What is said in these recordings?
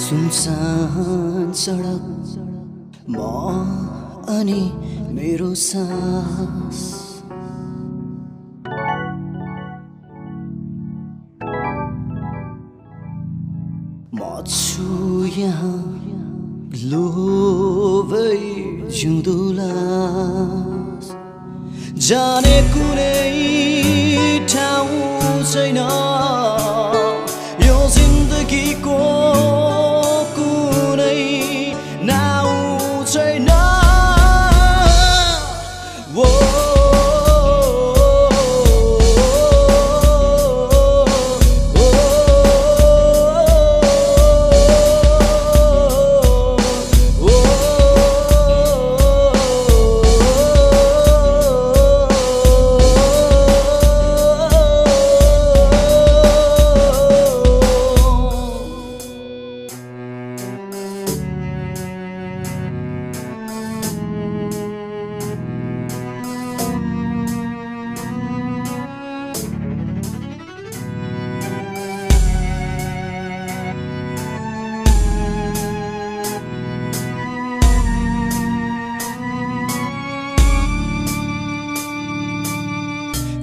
सुनसान सडक म अनि मेरो सास म छु यहाँ लोभै जिउँदो लास जाने कुनै ठाउँ छैन यो जिन्दगीको कुनै नाउँ छैन वो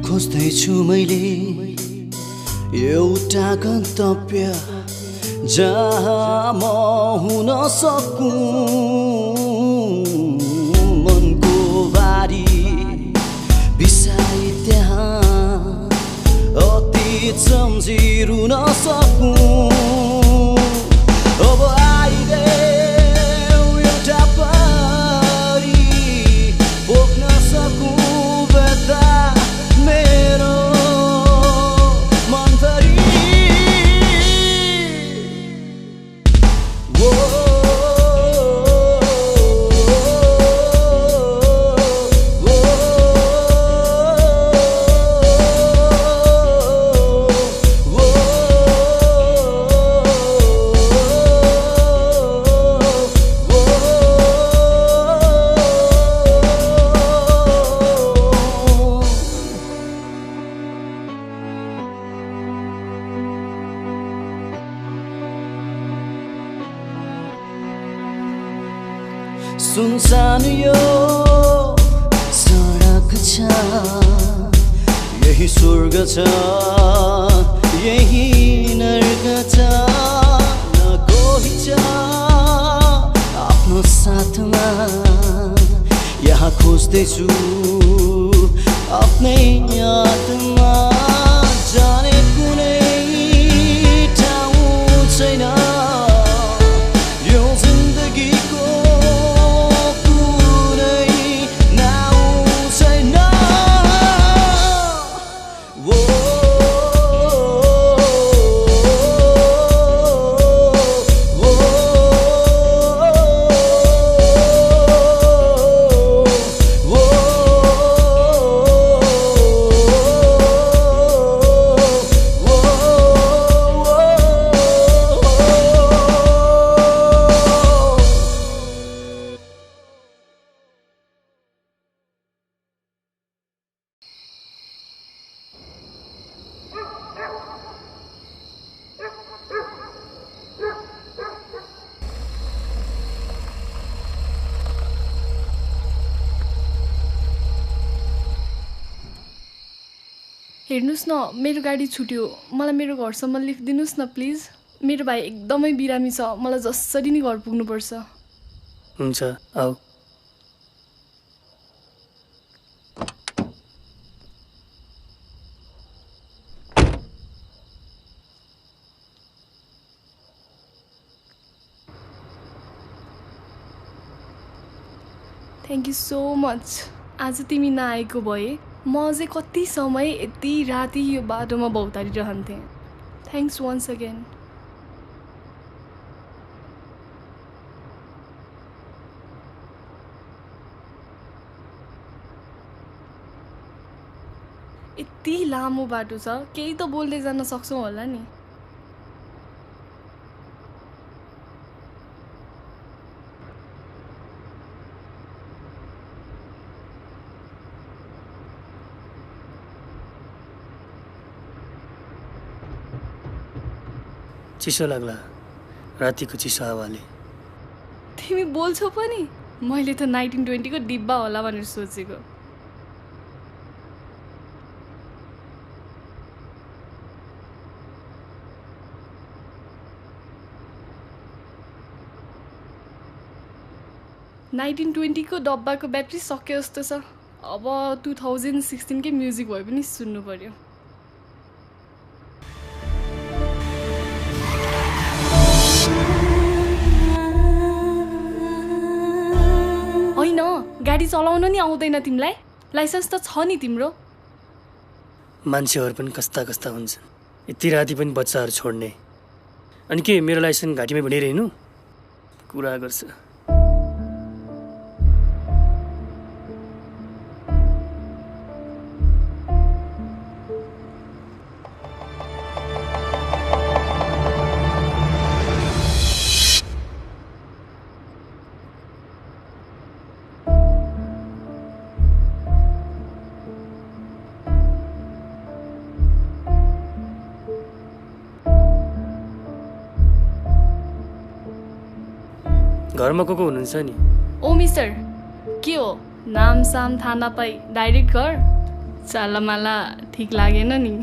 खोज्दैछु मैले एउटा गन्तव्य जहाँ म हुन सकूं मनको बारी बिसाई त्यहाँ अतीत सम्झी रुन सकूं अब आइदेऊ एउटा पारी बोक्न सकूं बेता मेरो मनभरि वो सुनसान यो सडक छ यही स्वर्ग छ यही नर्क छ न कोही छ आफ्नो साथमा यहाँ खोज्दैछु आफ्नै आत्मा जाने कुनै ठाउँ छैन यो जिन्दगीको हेर्नुस् न मेरो गाडी छुट्यो मलाई मेरो घरसम्म लिफ्ट दिनुस् न प्लिज मेरो भाइ एकदमै बिरामी छ मलाई जसरी नि घर पुग्नु पर्छ हुन्छ आऊ थ्याङ्क यू सो मच आज तिमी नआएको भए म अझै कति समय यति राति यो बाटोमा भौतारिरहन्थेँ थ्याङ्क्स वन्स अगेन यति लामो बाटो छ केही त बोल्दै जान सक्छौँ होला नि चिसो लाग्ला रातिको चिसो हावाले। तिमी बोल्छौ पनि? मैले त 1920 को डिब्बा होला भनेर सोचेको। नाइन्टिन 20 को डब्बाको ब्याट्री सक्यो जस्तो छ। अब 2016 के म्युजिक भए पनि सुन्नु पर्यो। होइन, गाडी चलाउन नि आउँदैन तिमीलाई? लाइसेन्स त छ नि तिम्रो? मान्छेहरू पनि कस्ता कस्ता हुन्छन्। यति राति पनि बच्चाहरू छोड्ने। अनि के मेरो लाइसेन्स घाँटीमै भुलेर हिँड्नु? कुरा गर्छ। घरमा को हुनुहुन्छ नि? ओ मिस्टर, के हो? नाम साम थाहा नपाई डाइरेक्ट घर? चालामाला ठिक लागेन नि।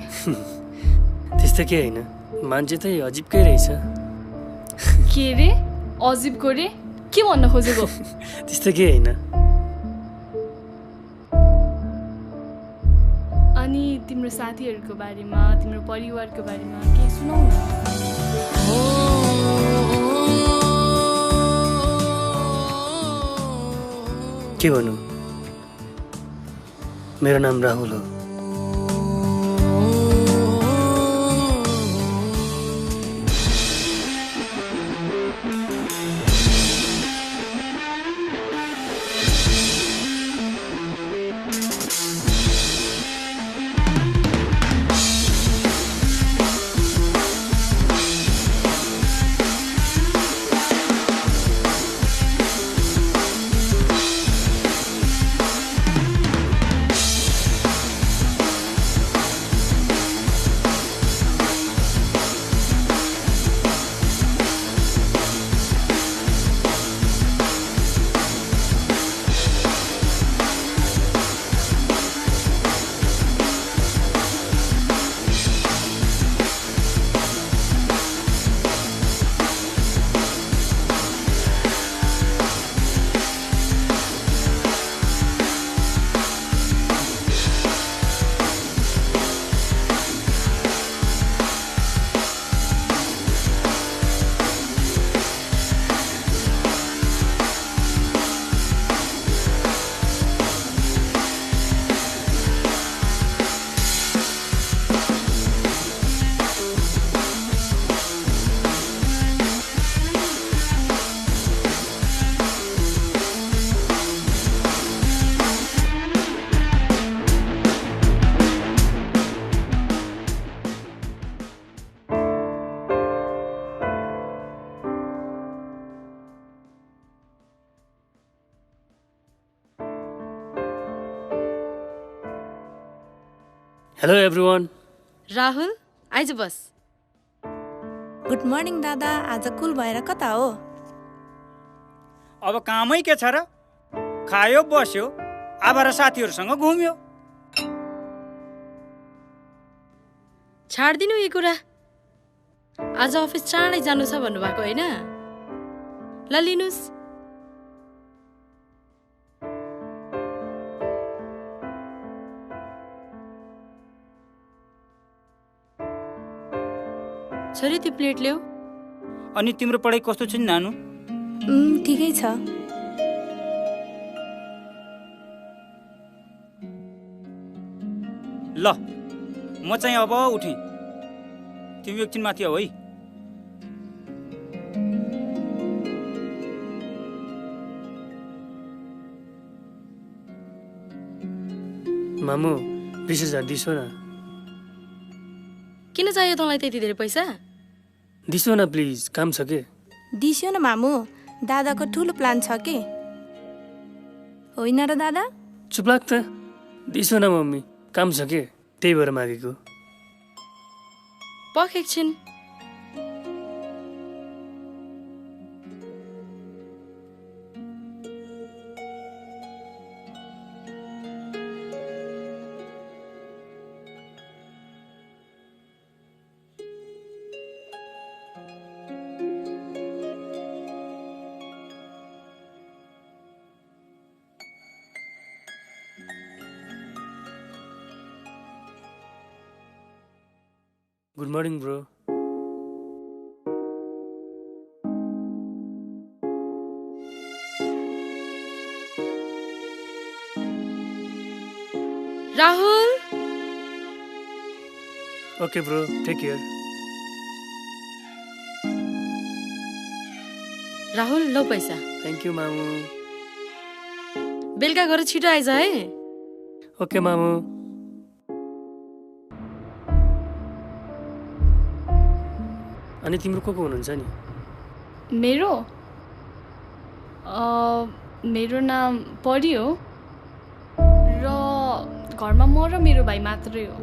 त्यस्तो के होइन, मान्छे त अजिबकै रहेछ। के रे? अजिबको रे? के भन्न खोजेको? त्यस्तो के होइन। अनि तिम्रो साथीहरूको बारेमा, तिम्रो परिवारको बारेमा केही सुनाउ न। के भन्नु? मेरो नाम राहुल हो। Hello everyone. राहुल, आइज बस। गुड मर्निङ दादा। आज कुल भएर कता हो? अब कामै के छ र? खायो बस्यो, आभारा साथीहरूसँग घुम्यो। छाड्दिनु यो कुरा। आज अफिस चाँडै जानु छ भन्नुभएको होइन? ल लिनुस्। छोरी त्यो प्लेट ल्याऊ। अनि तिम्रो पढाइ कस्तो छ नि नानु? ठिकै छ। ल म चाहिँ अब उठेँ, तिमी एकछिन माथि आऊ है। मामु 20,000 दिसो न। किन चाहियो तँलाई त्यति धेरै पैसा? दिसो न प्लिज, काम छ के? दिस्यो न मामु, दादाको ठुलो प्लान छ के होइन र दादा? चुप लाग त। दिसो न मम्मी, काम छ के, त्यही भएर मागेको। पख एकछिन। Good morning bro. Rahul okay bro, take care. Rahul लो पैसा। थ्याङ्क यू मामु। बेलुका गएर छिटो आइज है। ओके मामु। अनि तिम्रो को हुनुहुन्छ नि? मेरो मेरो नाम परी हो र घरमा म र मेरो भाइ मात्रै हो।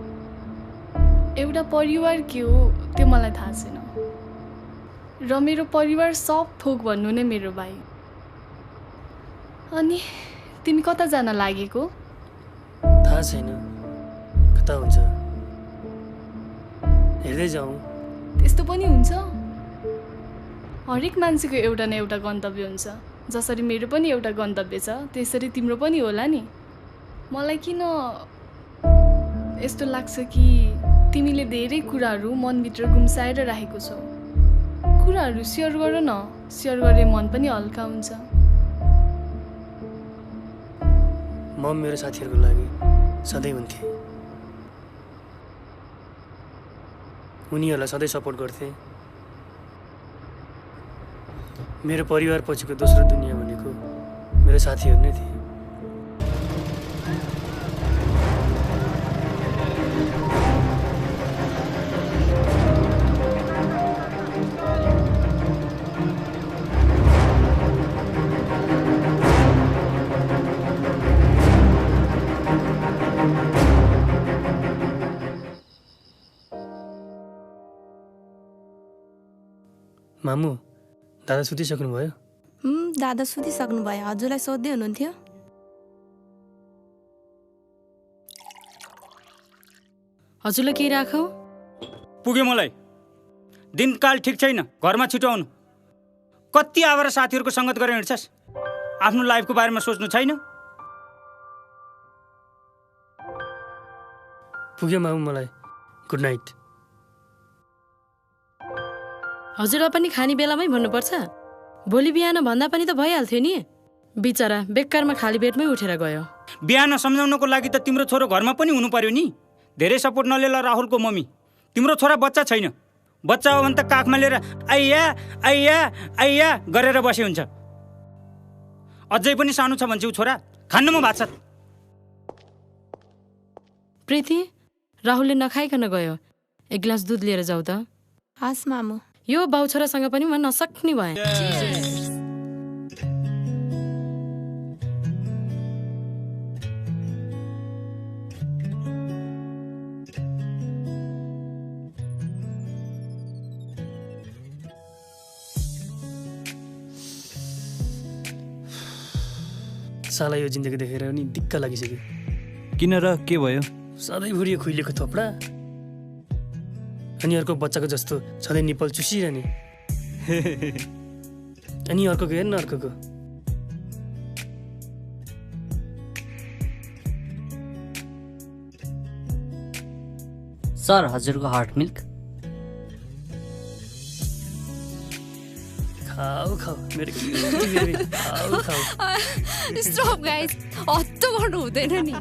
एउटा परिवार के हो त्यो मलाई थाहा छैन र मेरो परिवार सब थोक भन्नु नै मेरो भाइ। अनि तिमी कता जान लागेको? थाहा छैन, कता हुन्छ, हेर्दै जाउँ। त्यस्तो पनि हुन्छ? हरेक मान्छेको एउटा न एउटा गन्तव्य हुन्छ। जसरी मेरो पनि एउटा गन्तव्य छ त्यसरी तिम्रो पनि होला नि। मलाई किन यस्तो लाग्छ कि तिमीले धेरै कुराहरू मनभित्र गुम्साएर राखेको छौ। कुराहरू सेयर गर न, सेयर गरे मन पनि हल्का हुन्छ। म मेरो साथीहरूको लागि सधैँ हुन्थे, उनीहरूलाई सधैँ सपोर्ट गर्थे। मेरो परिवार पछिको दोस्रो दुनियाँ भनेको मेरो साथीहरू नै थिए। मामु, दादा सुतिसक्नुभयो? दादा सुतिसक्नुभयो। हजुरलाई सोध्दै हुनुहुन्थ्यो? हजुरलाई केही राखौ? पुग्यो मलाई। दिनकाल ठिक छैन, घरमा छिटो आउनु। कति आवारा साथीहरूको सङ्गत गरेर हिँड्छस्? आफ्नो लाइफको बारेमा सोच्नु छैन? पुग्यो मामु, मलाई गुड नाइट। हजुरलाई पनि खाने बेलामै भन्नुपर्छ? भोलि बिहान भन्दा पनि त भइहाल्थ्यो नि। बिचरा बेकारमा खाली पेटमै उठेर गयो। बिहान सम्झाउनको लागि त तिम्रो छोरो घरमा पनि हुनु पर्यो नि। धेरै सपोर्ट नलिएला राहुलको मम्मी। तिम्रो छोरा बच्चा छैन। बच्चा हो भने त काखमा लिएर आइया आइया आइया गरेर बसे हुन्छ। अझै पनि सानो छ भन्छौ छोरा, खान्नुमा भात छ। प्रीति, राहुलले नखाइकन गयो। एक ग्लास दुध लिएर जाऊ त। हस् मामु। यो बाउ छोरासँग पनि म नसक्ने भएँ। साला यो जिन्दगी देखेर नि दिक्क लागिसक्यो। किन र के भयो? सधैँभरि यो खुइलेको थोप्डा अनि अर्को बच्चाको जस्तो सधैँ निपल चुसिरहने। अनि अर्कोको हेर्न, अर्कोको। सर, हजुरको हट मिल्क। खाऊ खाऊ मेरो बेबी, खाऊ खाऊ। स्टप गाइस, हत्तो गर्नु हुँदैन नि।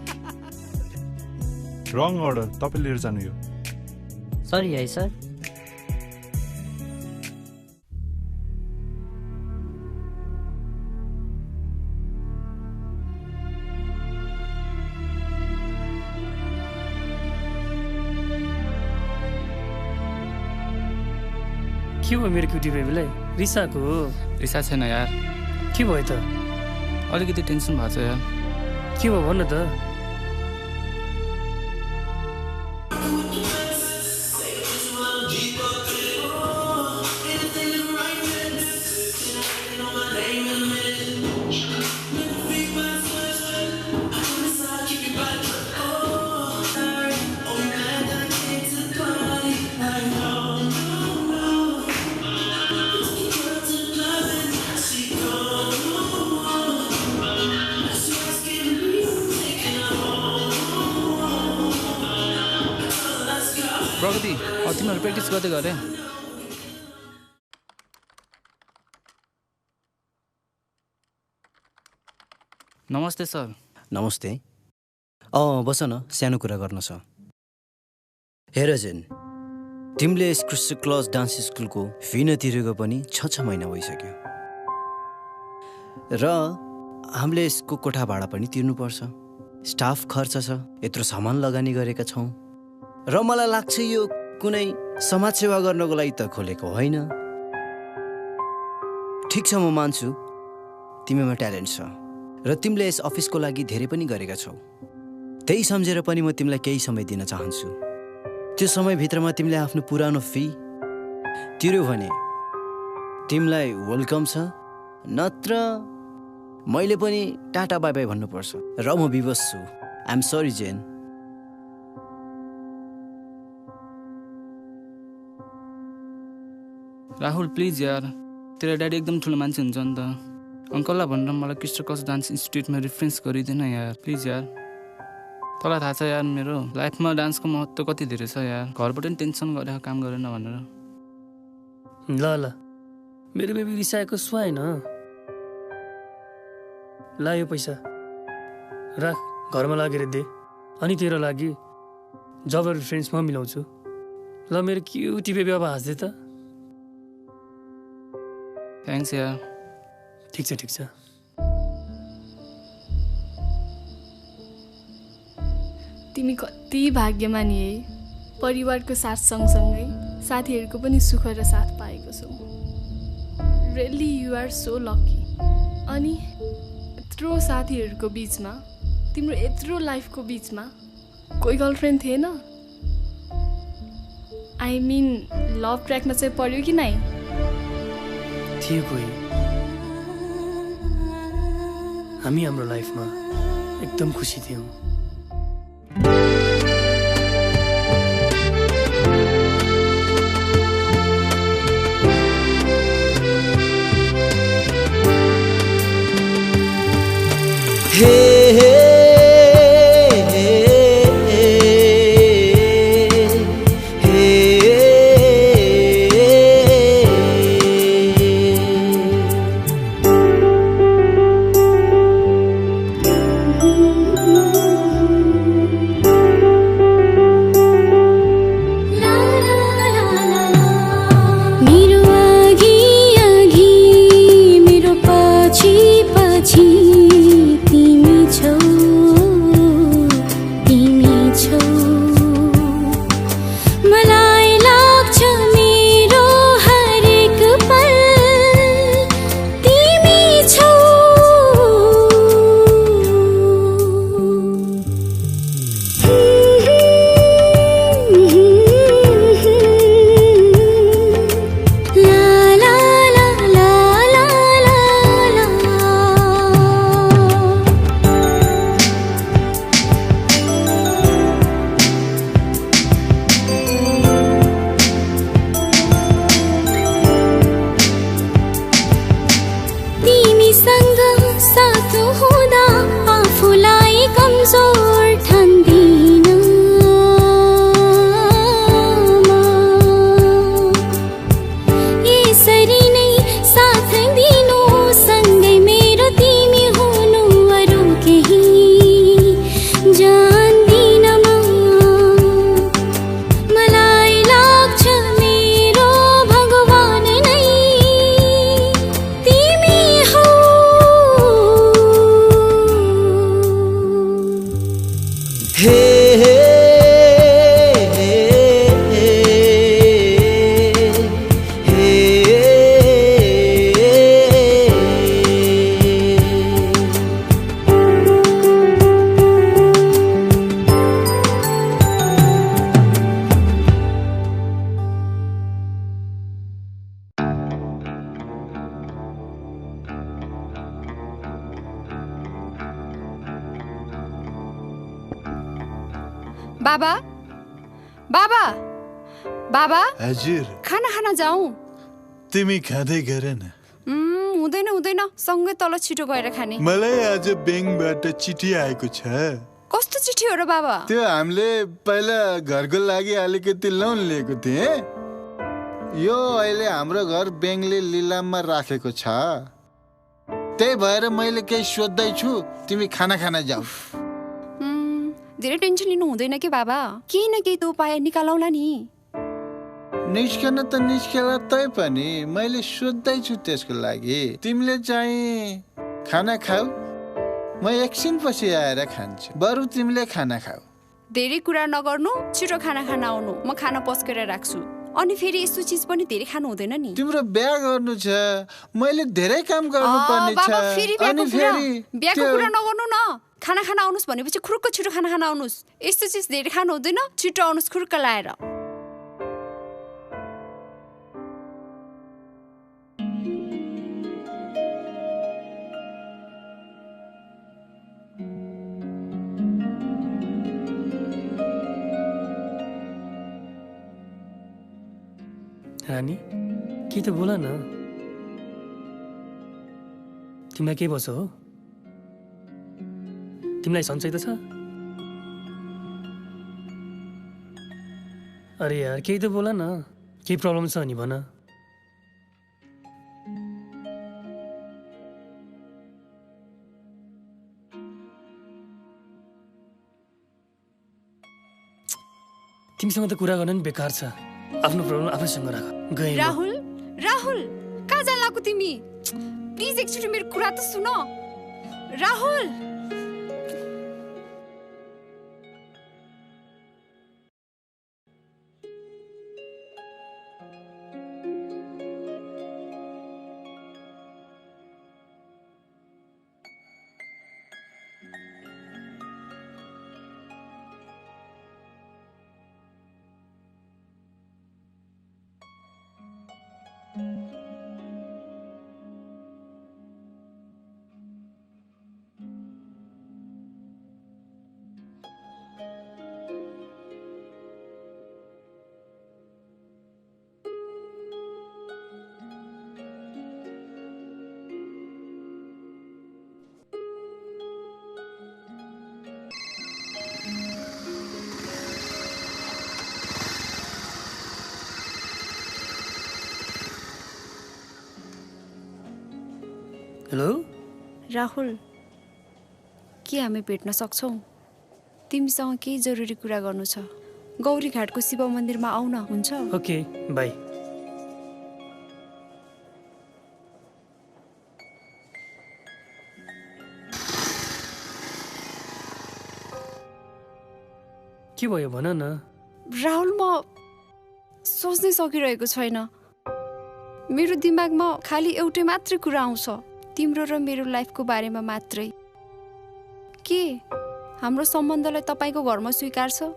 रङ अर्डर, तपाईँ लिएर जानु यो। सरी है सर। के भयो मेरो क्युटी बेबीलाई? रिसाको हो? रिसा छैन यार। के भयो त? अलिकति टेन्सन भएको छ यार। के भयो भन्न त? प्रगति तिमीहरू प्र्याक्टिस गर्दै गरे नमस्ते सर। नमस्ते। बस न, सानो कुरा गर्न छ। हेर जेन, तिमीले यस क्रिस्ट क्लज डान्स स्कुलको फी नतिरेको पनि 6 महिना भइसक्यो र हामीले यसको कोठा भाडा पनि तिर्नुपर्छ, स्टाफ खर्च छ, यत्रो सामान लगानी गरेका छौँ र मलाई लाग्छ यो कुनै समाजसेवा गर्नको लागि त खोलेको होइन। ठिक छ, म मान्छु तिमीमा ट्यालेन्ट छ र तिमीले यस अफिसको लागि धेरै पनि गरेका छौ। त्यही सम्झेर पनि म तिमीलाई केही समय दिन चाहन्छु। त्यो समयभित्रमा तिमीले आफ्नो पुरानो फी तिर्यो भने तिमीलाई वेलकम छ, नत्र मैले पनि टाटा बाई बाई भन्नुपर्छ र म विवश छु। I'm sorry Jen. Rahul please यार, तेरो ड्याडी एकदम ठुलो मान्छे हुन्छ नि त। अङ्कललाई भनेर मलाई क्रिस्ट क्लज डान्स इन्स्टिट्युटमा रिफरेन्स गरिदिन यार, प्लिज यार। तँलाई थाहा छ यार मेरो लाइफमा डान्सको महत्त्व कति धेरै छ यार। घरबाट पनि टेन्सन गरेर काम गरेन भनेर। ल ल, मेरो बेबी रिसाएको सुहाएन। ला यो पैसा राख, घरमा लागेर दे, अनि तेरो लागि जब रिफरेन्स म मिलाउँछु। ल मेरो क्युटी बेबी, अब हाँस्दै त। थ्याङ्क्स यार। ठिक छ ठिक छ। तिमी कति भाग्यमानी है, परिवारको साथ सँगसँगै साथीहरूको पनि सुख र साथ पाएको छौ। Really you are so lucky. अनि यत्रो साथीहरूको बिचमा, तिम्रो यत्रो लाइफको बिचमा कोही गर्लफ्रेन्ड थिएन? आई मिन लभ ट्र्याकमा चाहिँ पढ्यो कि नै? थियो कोही। हामी हाम्रो लाइफमा एकदम खुसी थियौँ। बाबा बाबा बाबा हजुर, खाना खाना जाऊ। तिमी खाँदै गर न। हुँदैन हुँदैन, सँगै तल छिटो गएर खाने। मलाई आज ब्याङ्कबाट चिठी आएको छ। कस्तो चिठी हो र बाबा? त्यो हामीले पहिला घरको लागि अलिकति लोन लिएको थिएँ। यो अहिले हाम्रो घर ब्याङ्कले लिलाममा राखेको छ। त्यही भएर मैले केही सोध्दैछु, तिमी खाना खान जाऊ। धेरै टेन्सन लिनु हुँदैन के बाबा, केही न केही त उपाय निकालौला नि। निस्कन त निस्केला, तै पनि मैले सोध्दैछु त्यसको लागि। तिमीले चाहिँ खाना खाऊ, म एकछिनपछि आएर खान्छु। बरु तिमीले खाना खाऊ। धेरै कुरा नगर्नु, छिटो खाना खान आउनु, म खाना पस्केर राख्छु। अनि फेरि यस्तो चिज पनि धेरै खानु हुँदैन नि। तिम्रो बिहा गर्नु छ, मैले धेरै काम गर्नुपर्ने छ। अनि फेरि बिहाको कुरा नगर्नु न। खाना खान आउनुस् भनेपछि खुरुक्क छिटो खाना खान आउनुस्। यस्तो चिज धेरै खानु हुँदैन, छिटो आउनुस् खुरुक्क लाएर। रानी के त बोला न, तिमीलाई के भन्छ हो? तिमीलाई सन्चै त छ? अरे यार केही त बोला न, केही प्रब्लम छ नि भन। तिमीसँग त कुरा गर्न नि बेकार छ। आफ्नो प्रब्लम आफैसँग राख। राहुल, राहुल कहाँ जान लाग्यो तिमी? प्लिज एकचोटि मेरो कुरा त सुन। राहुल हेलो राहुल, के हामी भेट्न सक्छौँ? तिमीसँग केही जरुरी कुरा गर्नु छ। गौरी घाटको शिव मन्दिरमा आउन हुन्छ? Okay by. के भयो भन न। राहुल, म सोच्नै सकिरहेको छैन। मेरो दिमागमा खालि एउटै मात्रै कुरा आउँछ, तिम्रो र मेरो लाइफको बारेमा मात्रै। के हाम्रो सम्बन्धलाई तपाईँको घरमा स्वीकार छ?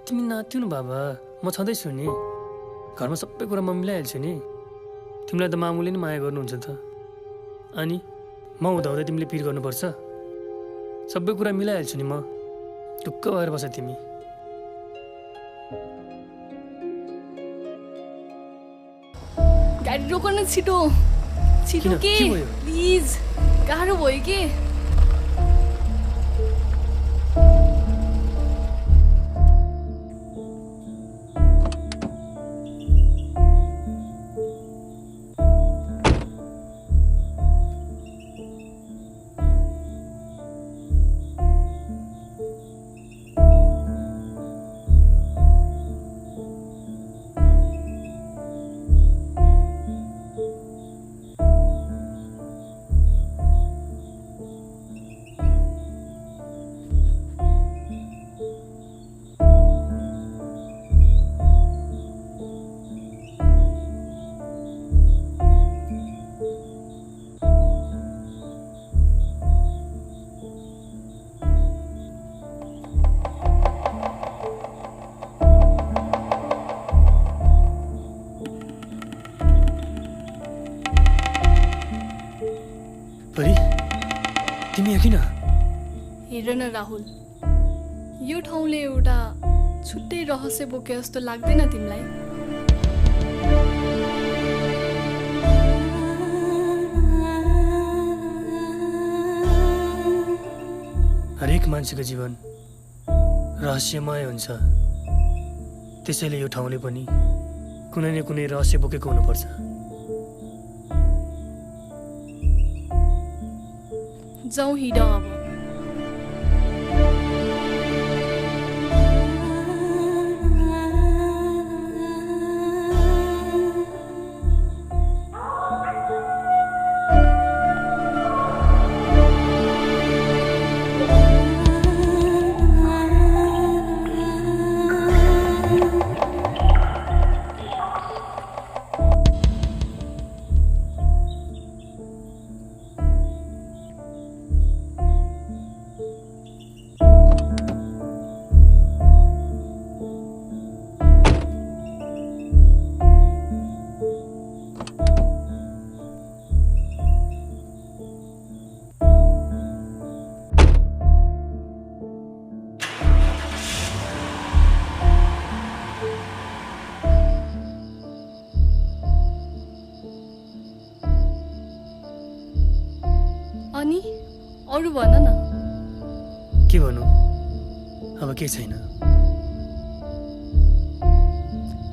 तिमी नाच्यौ न बाबा, म छँदैछु नि। घरमा सबै कुरा म मिलाइहाल्छु नि। तिमीलाई त मामुले नि माया गर्नुहुन्छ त। अनि म हुँदाहुँदै तिमीले पिर गर्नुपर्छ? सबै कुरा मिलाइहाल्छु नि म। ढुक्क भएर बस तिमी। गाडी रोक न, छिटो छिटो। के प्लिज, गाह्रो भयो के? तिमी किन? हेर न राहुल, यो ठाउँले एउटा छुट्टै रहस्य बोके जस्तो लाग्दैन तिमीलाई? हरेक मान्छेको जीवन रहस्यमय हुन्छ। त्यसैले यो ठाउँले पनि कुनै न कुनै रहस्य बोकेको हुनुपर्छ। जाउँ हिँड अब। अनि अरू भन न। के भनौँ, अब के छैन।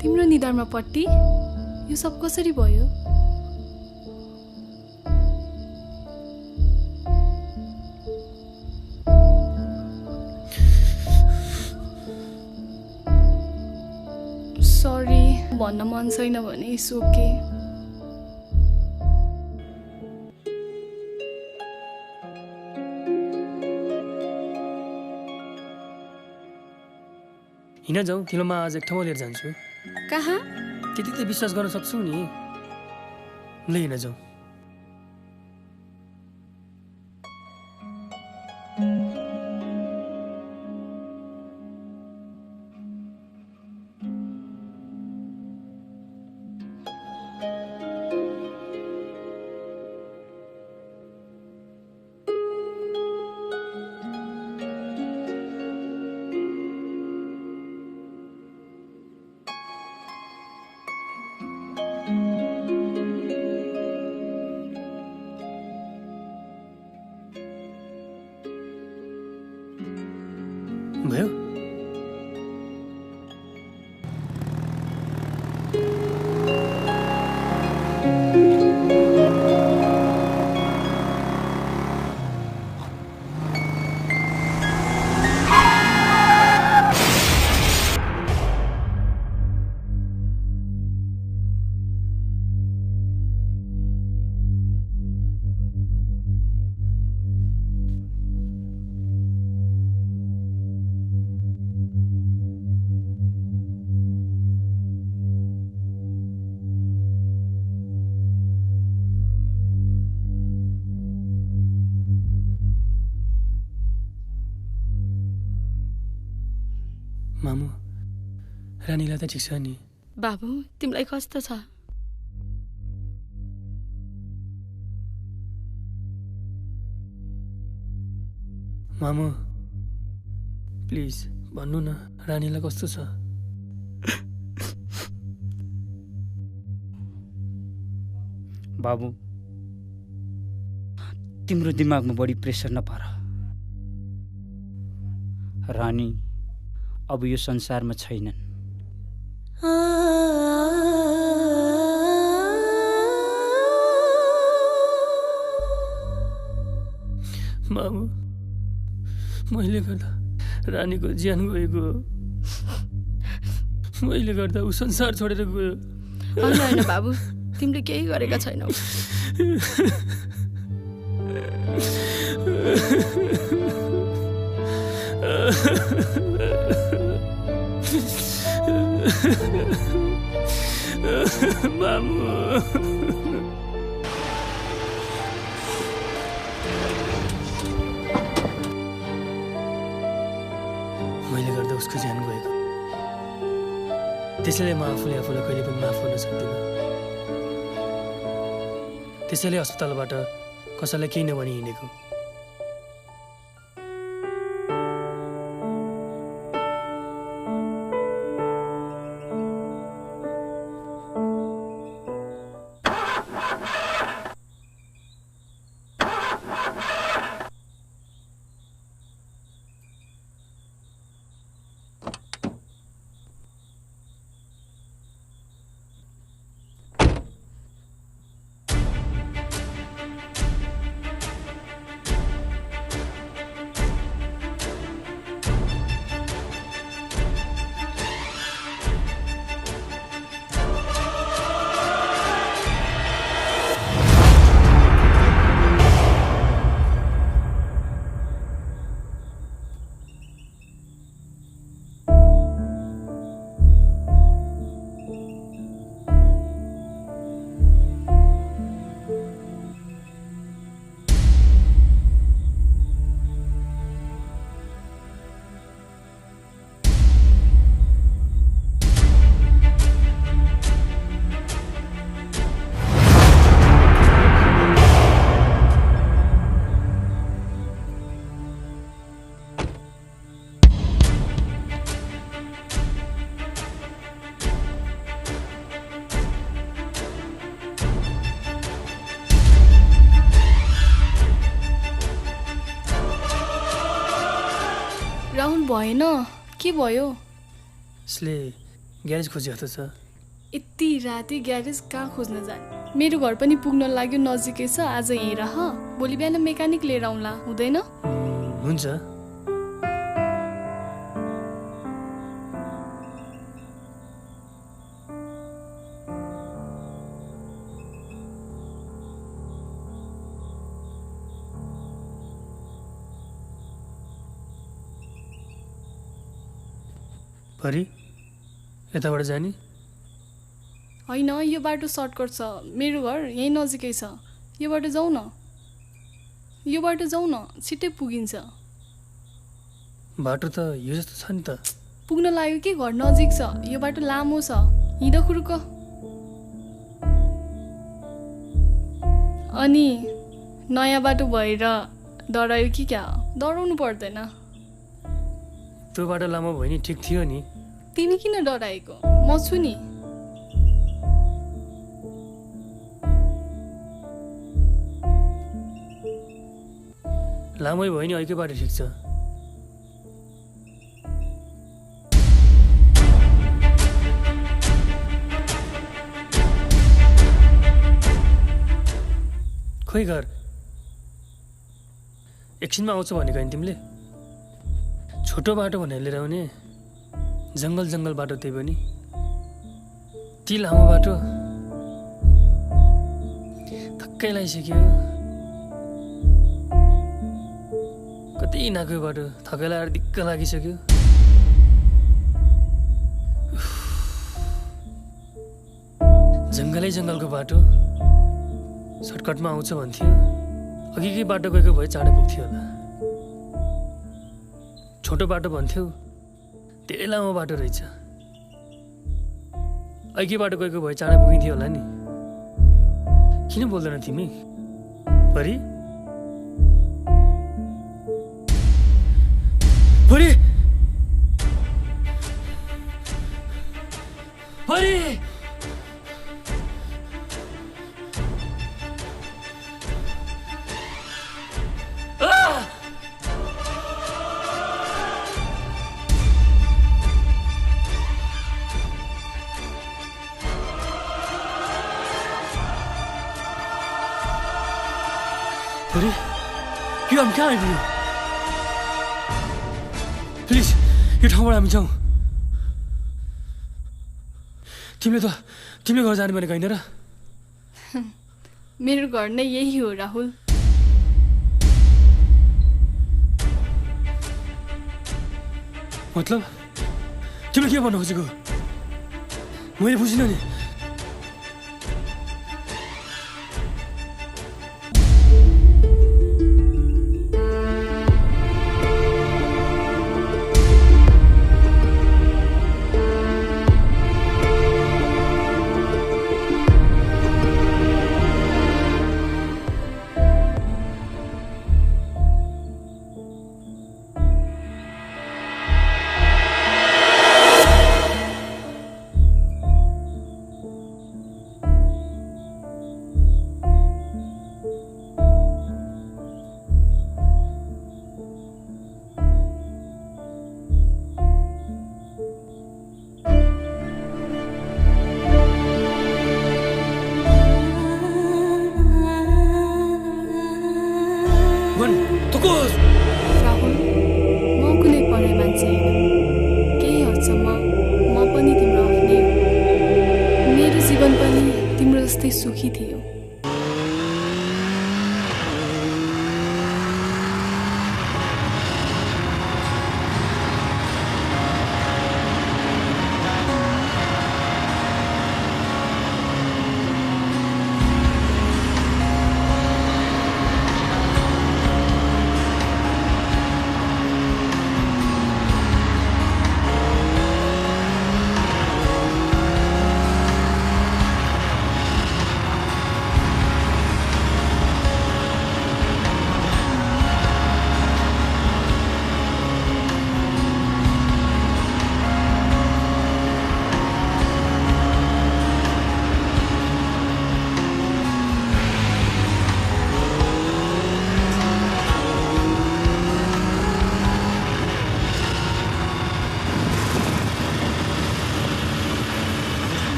तिम्रो निधारमा पट्टी यो सब कसरी भयो? सरी, भन्न मन छैन भने इट्स ओके। हिँड जाउँ, तिमीलाई म आज एक ठाउँमा लिएर जान्छु। कहाँ? त्यति त विश्वास गर्न सक्छौ नि। ल हिँड जाउँ। भयो? मामु, रानीलाई त ठिक छ नि? बाबु, तिमीलाई कस्तो छ? मामु प्लिज भन्नु न, रानीलाई कस्तो छ? बाबु, तिम्रो दिमागमा बढी प्रेसर नपार। रानी अब यो संसारमा छैनन्। मामु, मैले गर्दा रानीको ज्यान गएको। मैले गर्दा ऊ संसार छोडेर गयो। होइन होइन बाबु, तिमीले केही गरेका छैनौ। मामु, मैले गर्दा उसको ज्यान गएको। त्यसैले म आफूलाई कहिले पनि माफ गर्न सक्दिनँ। त्यसैले अस्पतालबाट कसैलाई केही नभनी हिँडेको। भएन के भयो यसले ग्यारेज खोजिएको छ यति राति ग्यारेज कहाँ खोज्न जाने मेरो घर पनि पुग्न लाग्यो नजिकै छ आज यहीँ रह भोलि बिहान मेकानिक लिएर आउँला हुँदैन हुन्छ परी यताबाट जाने होइन यो बाटो सर्टकट छ मेरो घर यहीँ नजिकै छ यो बाटो जाउँ न छिट्टै पुगिन्छ बाटो त यो जस्तो छ नि त पुग्न लाग्यो कि घर नजिक छ यो बाटो लामो छ हिँड खुरुक अनि नयाँ बाटो भएर डरायो कि क्या डराउनु पर्दैन त्यो बाटो लामो भयो नि ठिक थियो नि तिमी किन डराएको म छु नि लामै भयो नि अहिले बाटो ठिक छ खोइ घर एकछिनमा आउँछ भनेको होइन तिमीले छोटो बाटो भनेर लिएर आउने जङ्गल बाटो त्यही पनि ती लामो बाटो थक्कै लगाइसक्यो कति नाक्यो बाटो थकै लगाएर दिक्क लागिसक्यो जङ्गलको बाटो सर्टकटमा आउँछ भन्थ्यो अघिकै बाटो गएको भए चाँडै पुग्थ्यो होला छोटो बाटो भन्थ्यौ धेरै लामो बाटो रहेछ अघि बाटो गएको भए चाँडै पुगिन्थ्यो होला नि किन बोल्दैन तिमी परी परी परी परी यो हामी कहाँ आइपुग्यो प्लिज यो ठाउँबाट हामी जाउँ तिमीले घर जाने भनेको होइन र मेरो घर नै यही हो राहुल मतलब तिमीले के भन्नु खोजेको मैले बुझिनँ नि राहुल म कुनै पढाइ मान्छे होइन केही हदसम्म म पनि तिम्रो आफ्नै हो मेरो जीवन पनि तिम्रो जस्तै सुखी थियो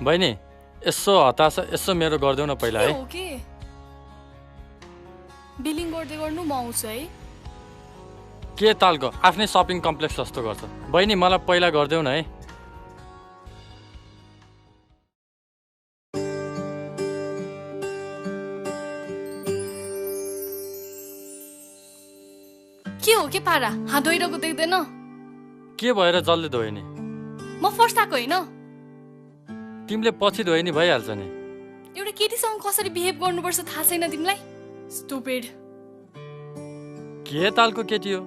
बहिनी यसो हतास यसो मेरो गरिदेऊ न पहिला है। हो के बिलिङ गर्दै गर्नु म आउँछु है। के तालको आफ्नै सपिङ कम्प्लेक्स जस्तो गर्छ। बहिनी मलाई पहिला गरिदेऊ न है। के हो के पारा हात धोइरहेको देख्दैन? के भएर जल्दी धोयो नि? म फर्स्ट आएको होइन। तिमीले पछि धोयो नि भइहाल्छ नि। एउटा केटीसँग कसरी बिहेभ गर्नुपर्छ थाहा छैन तिमीलाई? स्टुपिड। के तालको केटी हो?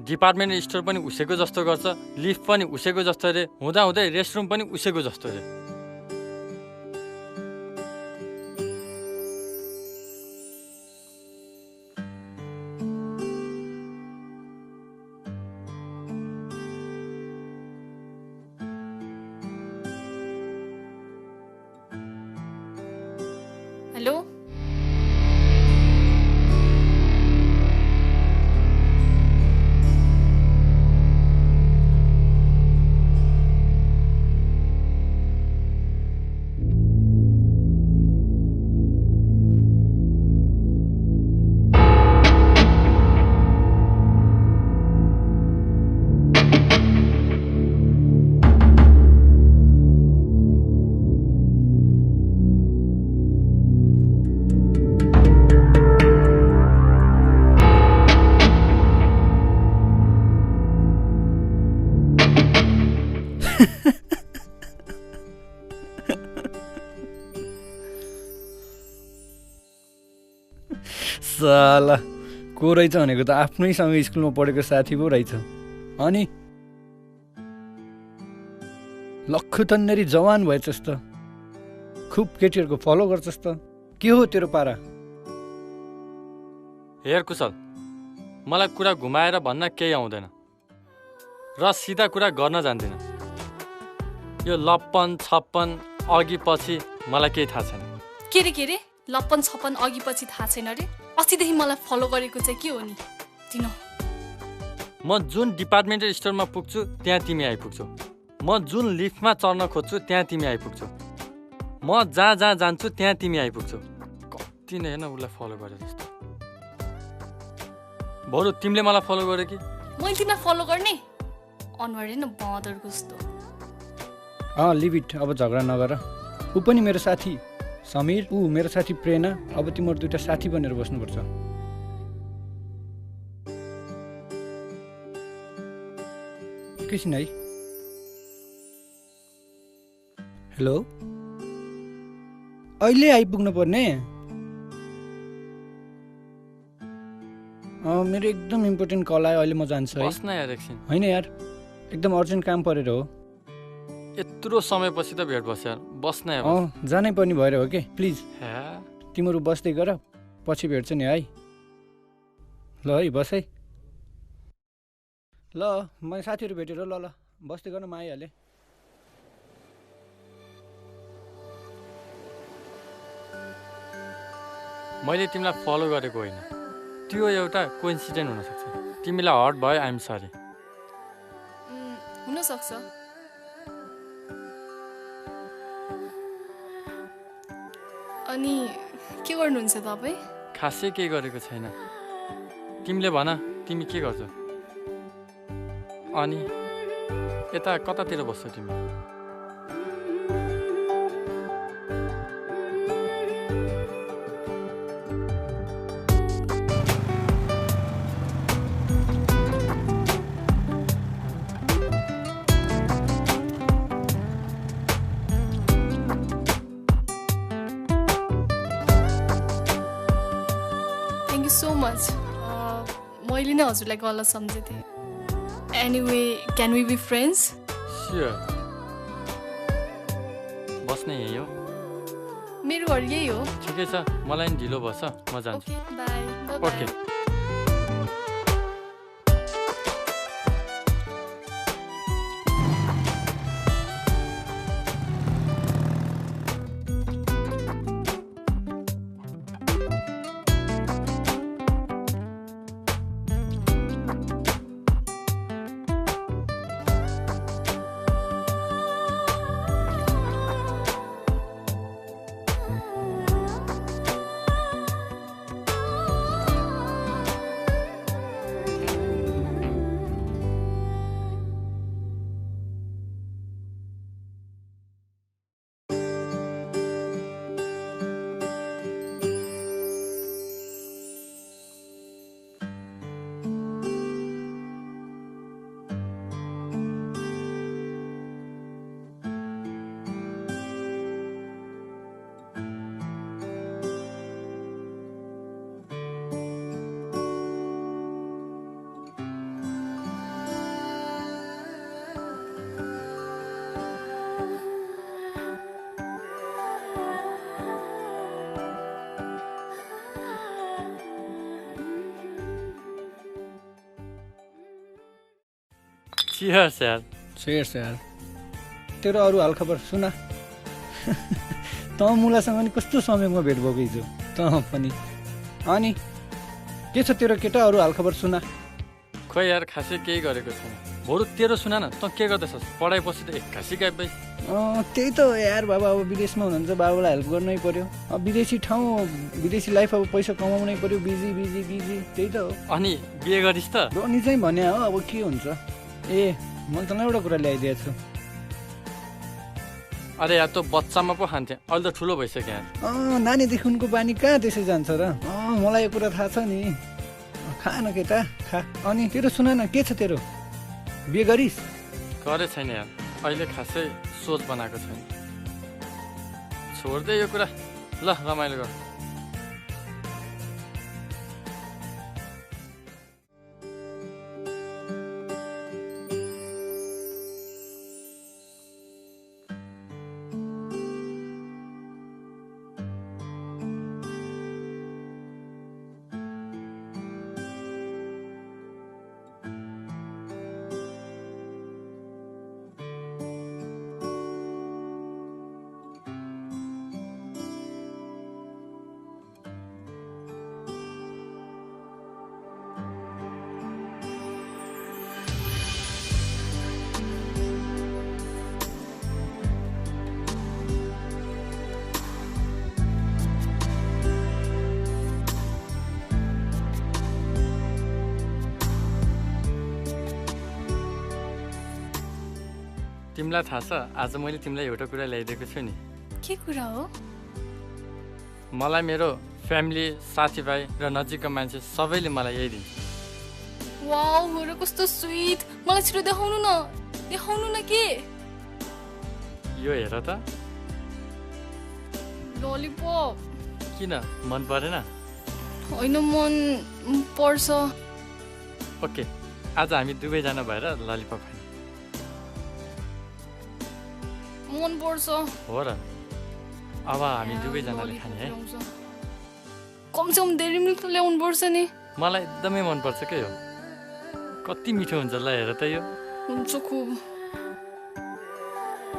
डिपार्टमेन्ट स्टोर पनि उसैको जस्तो गर्छ, लिफ्ट पनि उसैको जस्तो रे, हुँदा हुँदै रेस्टरुम पनि उसैको जस्तो रे। हेलो साला को रहेछ भनेको त आफ्नैसँग स्कुलमा पढेको साथी पो रहेछ। अनि लक्खु तन्नेरी जवान भएछस् त, खुब केटीहरूको फलो गर्छस् त। के हो तेरो पारा? हेर कुशल, मलाई कुरा घुमाएर भन्न केही आउँदैन र सिधा कुरा गर्न जान्दिनँ। यो लप्पन छप्पन अघि पछि मलाई केही थाहा छैन। के रे लप्पन छप्पन अघि पछि थाहा छैन रे? अस्तिदेखि मलाई फलो गरेको चाहिँ के हो नि तिन? म जुन डिपार्टमेन्टल स्टोरमा पुग्छु त्यहाँ तिमी आइपुग्छौ। म जुन लिफ्टमा चढ्न खोज्छु त्यहाँ तिमी आइपुग्छौ। म जहाँ जहाँ जान्छु त्यहाँ तिमी आइपुग्छौ। कति नै होइन उसलाई फलो गरे जस्तो। बरु तिमीले मलाई फलो गरे कि मैले तिमीलाई फलो गर्ने? अनुहार हेर्न बँदर कस्तो। लिभ इट, अब झगडा नगर। ऊ पनि मेरो साथी समीर, ऊ मेरो साथी प्रेरणा। अब तिमीहरू दुइटा साथी बनेर बस्नुपर्छ। एकैछिन है। हेलो, अहिले आइपुग्नु पर्ने? मेरो एकदम इम्पोर्टेन्ट कल आयो, अहिले म जान्छु है। बस्न यार एकछिन। होइन यार, एकदम अर्जेन्ट काम परेर हो। यत्रो समयपछि त भेट बस्यो यार, बस्न यार। जानै पर्ने भएर हो कि, प्लिज तिमीहरू बस्दै गर, पछि भेट्छ नि है। ल है, बस है। ल मैले साथीहरू भेटेर ल बस्दै गर्न म आइहालेँ। मैले तिमीलाई फलो गरेको होइन, त्यो एउटा कोइन्सिडेन्ट हुनसक्छ। तिमीलाई हर्ट भयो, आइएम सरी। हुनसक्छ। अनि के गर्नुहुन्छ तपाईँ? खासै केही गरेको छैन। तिमीले भन, तिमी के गर्छौ? अनि यता कतातिर बस्छौ तिमी? So much. मैले नै हजुरलाई गलत सम्झेथेँ। Anyway, can we be friends? Sure. बस्ने यही हो? मेरो घर यही हो। ठिकै छ, मलाई नि ढिलो भएछ, म जान्छु। बाई। ओके। चियर्स यार। Cheers यार। तेरो अरू हालखबर सुना। त मुलासँग नि कस्तो समयमा भेट भएको हिजो त पनि। अनि के छ तेरो केटा अरू हालखबर सुना। खोइ यार खासै केही गरेको छैन। बरु तेरो सुना न, त के गर्दैछस्? पढाइपछि त एक्कासी गायब भइ। त्यही त यार बाबा अब विदेशमा हुनुहुन्छ, बाबुलाई हेल्प गर्नै पर्यो। अब विदेशी ठाउँ विदेशी लाइफ अब पैसा कमाउनै पर्यो, बिजी बिजी बिजी त्यही त हो। अनि बिहे गरिस् त? अनि चाहिँ भने हो अब के हुन्छ। ए मैले त एउटा कुरा ल्याइदिएको छु। अरे यार त बच्चामा पो खान्थे, अहिले त ठुलो भइसक्यो यार। नानीदेखिको बानी कहाँ त्यसै जान्छ र? मलाई यो कुरा थाहा छ नि। खा न केटा खा। अनि तेरो सुना न के छ तेरो? बिहे गरिस्? गरे छैन यार, अहिले खासै सोच बनाएको छैन। छोड्दै यो कुरा, ल रमाइलो गर। तिमीलाई थाहा छ आज मैले तिमीलाई एउटा कुरा ल्याइदिएको छु नि। के कुरा हो? मलाई मेरो फ्यामिली, साथीभाइ र नजिकका मान्छे सबैले मलाई यही दिन्छ। वाउ, मेरो कस्तो स्वीट। मलाई छिटो देखाउनु न के? यो हेर त। ललिपप। किन मन परेन? होइन मन पर्छ। ओके, आज हामी दुवैजना भएर ललिपप खाने। मन पर्छ। हो र, अब हामी दुवैजनाले खाने है। कमसेकम डेरी मिल्क त ल्याउनु पर्छ नि। मलाई एकदमै मन पर्छ के हो। कति मिठो हुन्छ ल हेर त यो। हुन्छ खुब।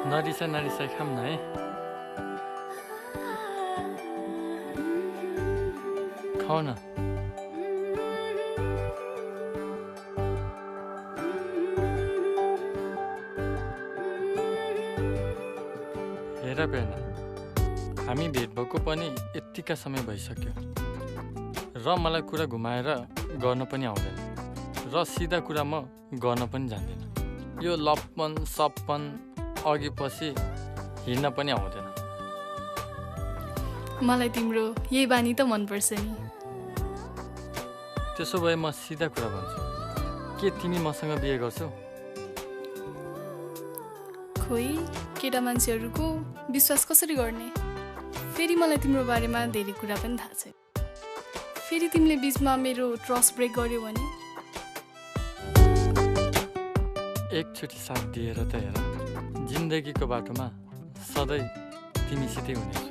नरिसाई खाम न है। खाऊ न। हेर प्रेरणा, हामी भेट भएको पनि यत्तिका समय भइसक्यो र मलाई कुरा घुमाएर गर्न पनि आउँदैन र सिधा कुरा म गर्न पनि जान्दिनँ। यो लपन सपन अघि पछि हिँड्न पनि आउँदैन। मलाई तिम्रो यही बानी त मनपर्छ नि। त्यसो भए म सिधा कुरा भन्छु, के तिमी मसँग बिहे गर्छौ? खोइ केटा मान्छेहरूको विश्वास कसरी गर्ने? फेरि मलाई तिम्रो बारेमा धेरै कुरा पनि थाहा छैन। फेरि तिमीले बिचमा मेरो ट्रस्ट ब्रेक गर्यो भने? एकचोटि साथ दिएर त हेर, जिन्दगीको बाटोमा सधैँ तिमीसितै हुनेछु।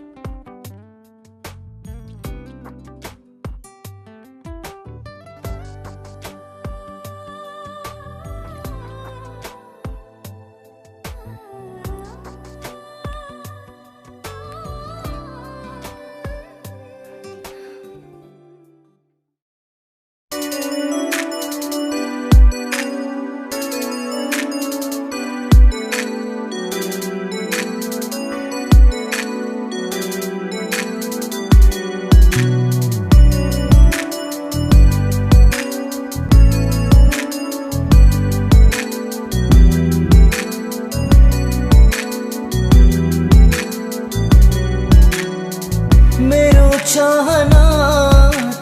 चाहना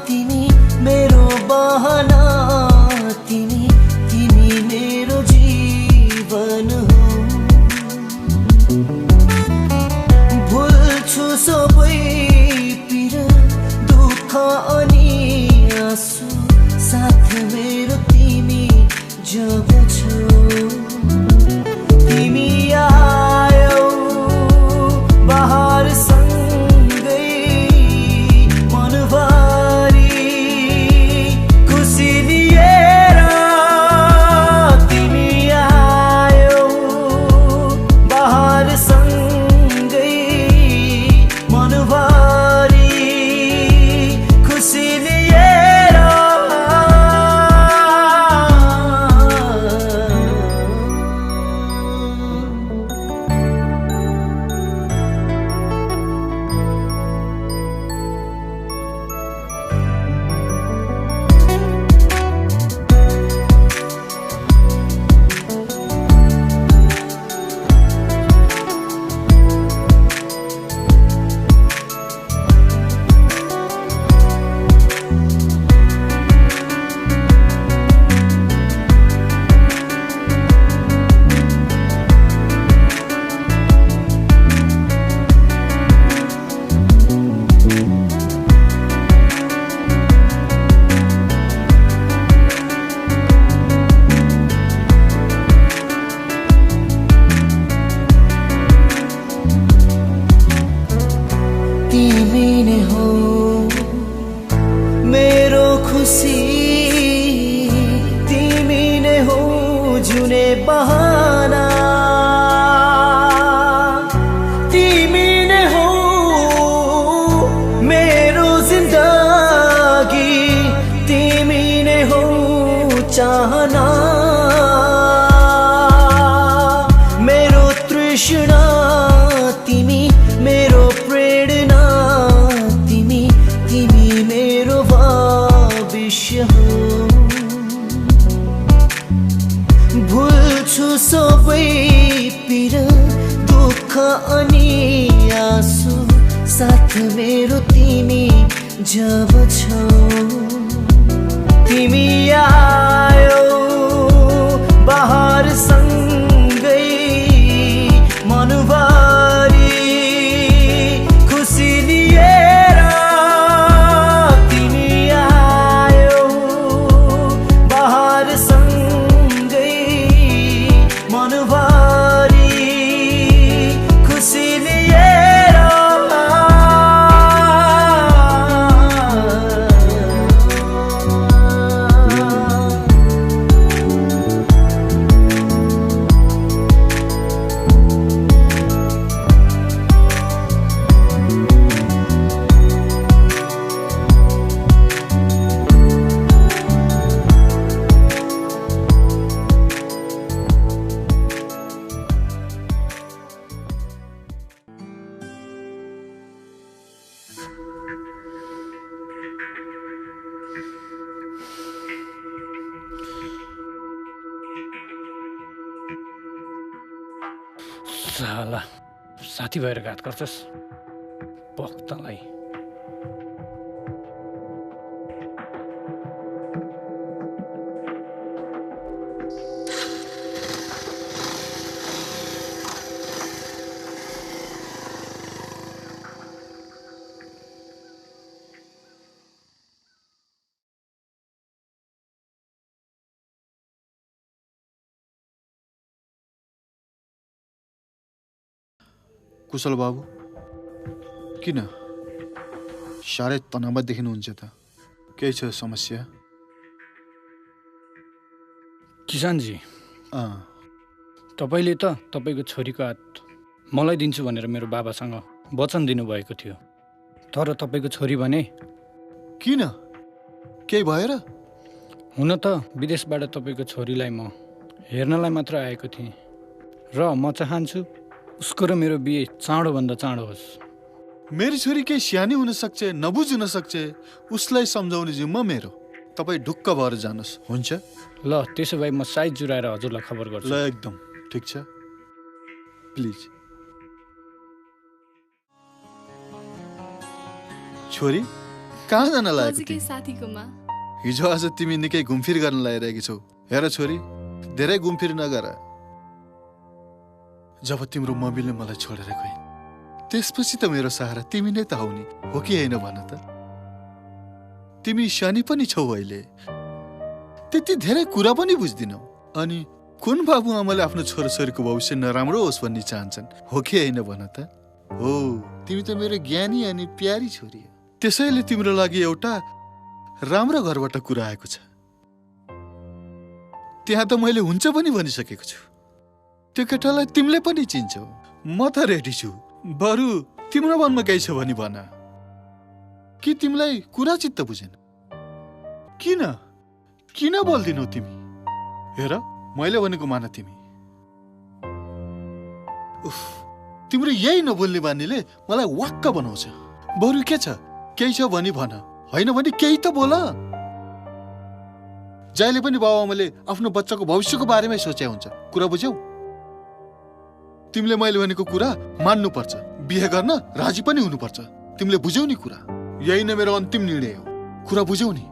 तिमी मेरो बहना, तिमी मेरो जीवन हो। भुल्छु सबै पीर दुःख अनि आँसु, साथ मेरो तिमी जब छौ। तिमी आयौ बहार खुसी लिएर, तिमी बहाना तिमी नै हो मेरो जिन्दगी तिमी नै हो चाहना मेरो तृष्णा तिमी मेरो प्रेरणा तिमी तिमी मेरो भविष्य हो भुल्छु सबै पीर दुःख अनि आँसु साथ मेरो तिमी जब छौ तिमी आयो बहार सँगै मनभरि खुसी लिएर तिमी आयो बहार सँगै मनभरि खुसी लिएर साला साथी भएर घात गर्छस् पक्तलाई कुशल बाबु किन साह्रै तनावमा देखिनुहुन्छ त केही छ समस्या किसानजी तपाईँले त तपाईँको छोरीको हात मलाई दिन्छु भनेर मेरो बाबासँग वचन दिनुभएको थियो तर तपाईँको छोरी भने किन केही भएर हुन त विदेशबाट तपाईँको छोरीलाई म हेर्नलाई मात्र आएको थिएँ र म चाहन्छु उसको र मेरो बिहे चाँडोभन्दा चाँडो होस् मेरी छोरी केही सानी हुन सक्छ नबुझ हुन सक्छ उसलाई सम्झाउने जिम्मा मेरो तपाईँ ढुक्क भएर जानुहोस् हुन्छ ल त्यसो भए म साइज जुराएर हजुरलाई खबर गर्छु ल एकदम ठिक छ प्लिज छोरी कहाँ जान लागेको नजिकै साथीकोमा हिजो आज तिमी निकै घुमफिर गर्न लागिरहेकी छौ हेर छोरी धेरै घुमफिर नगर जब तिम्रो मम्मीले मलाई छोडेर गए त्यसपछि त मेरो सहारा तिमी नै त हौ नि हो कि होइन भन त तिमी सानी पनि छौ अहिले त्यति धेरै कुरा पनि बुझ्दिनौ अनि कुन बाबु आमाले आफ्नो छोराछोरीको भविष्य नराम्रो होस् भन्ने चाहन्छन् हो कि होइन भन त हो तिमी त मेरो ज्ञानी अनि प्यारी छोरी हो त्यसैले तिम्रो लागि एउटा राम्रो घरबाट कुरा आएको छ त्यहाँ त मैले हुन्छ पनि भनिसकेको छु त्यो केटालाई तिमीले पनि चिन्छौ म त रेडी छु बरु तिम्रो मनमा केही छ भने भन कि तिमीलाई कुरा चित्त बुझेन किन किन बोल्दिनौ तिमी हेर मैले भनेको मान तिमी उफ तिम्रो यही नबोल्ने बानीले मलाई वाक्क बनाउँछ बरु के छ केही छ भनी भन होइन भने केही त बोल जहिले पनि बाबुआमाले आफ्नो बच्चाको भविष्यको बारेमै सोचे हुन्छ कुरा बुझ्यौ तिमीले मैले भनेको कुरा मान्नुपर्छ बिहे गर्न राजी पनि हुनुपर्छ तिमीले बुझ्यौ नि कुरा यही नै मेरो अन्तिम निर्णय हो कुरा बुझ्यौ नि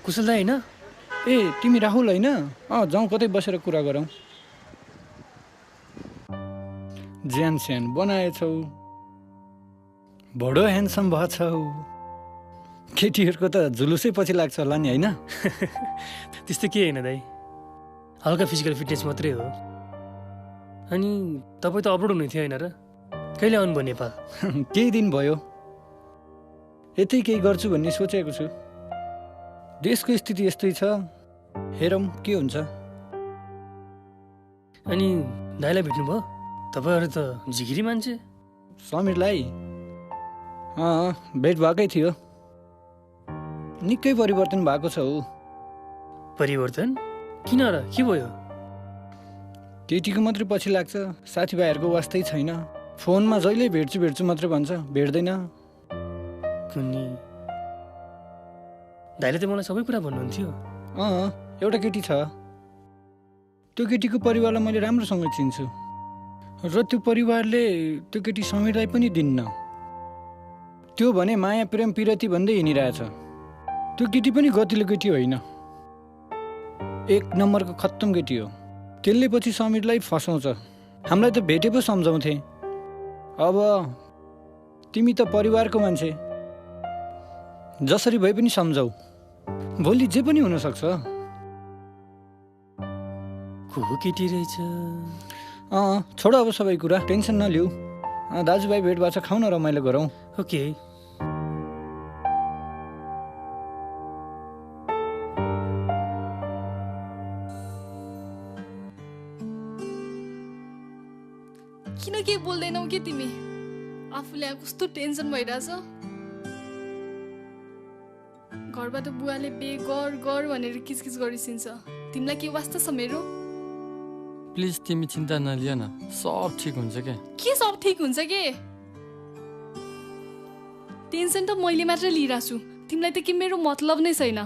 कुशल दाइ होइन ए तिमी राहुल होइन जाउँ कतै बसेर कुरा गरौँ ज्यान स्यान बनाएछौ बडो ह्यान्डसम भएछौ केटीहरूको त जुलुसै पछि लाग्छ होला नि होइन त्यस्तो के होइन दाइ हल्का फिजिकल फिटनेस मात्रै हो अनि तपाईँ त अपलोड हुनुहुन्थ्यो होइन र कहिले आउनुभयो नेपाल? केही दिन भयो। यतै केही गर्छु भन्ने सोचेको छु। देशको स्थिति यस्तै छ, हेरौँ के हुन्छ। अनि दाइलाई भेट्नुभयो? तपाईँहरू त झिगिरी मान्छे। समीरलाई भेट भएकै थियो। निकै परिवर्तन भएको छ ऊ। परिवर्तन? किन र? के भयो? केटीको मात्रै पछि लाग्छ, साथीभाइहरूको वास्तै छैन। फोनमा जहिले भेट्छु मात्रै भन्छ, भेट्दैन। कुन्नी दाइले त मलाई सबै कुरा भन्नुहुन्थ्यो। एउटा केटी छ, त्यो केटीको परिवारलाई मैले राम्रोसँग चिन्छु र त्यो परिवारले त्यो केटी समीरलाई पनि दिन्न। त्यो भने माया प्रेम पिरती भन्दै हिँडिरहेछ। त्यो केटी पनि गतिलो केटी होइन, एक नम्बरको खत्तम केटी हो। त्यसले पछि समीरलाई फसाउँछ। हामीलाई त भेटे पो सम्झाउँथे। अब तिमी त परिवारको मान्छे, जसरी भए पनि सम्झाऊ। भोलि जे पनि हुनसक्छ। को केटी रहेछ? छोड अब सबै कुरा, टेन्सन नलिऊ। दाजुभाइ भेट भएको छ, खाउँ न, रमाइलो गरौँ। ओके। किन के बोल्दैनौ के तिमी? आफूले कस्तो टेन्सन भइरहेछ। घरबाट बुवाले बे गर भनेर किचकिच गरिसिन्छ। तिमीलाई के वास्ता छ मेरो? प्लिज तिमी चिन्ता नलिए न, सब ठिक हुन्छ के सब ठिक हुन्छ के? टेन्सन त मैले मात्र लिइरहेको छु, तिमीलाई त के मेरो मतलब नै छैन।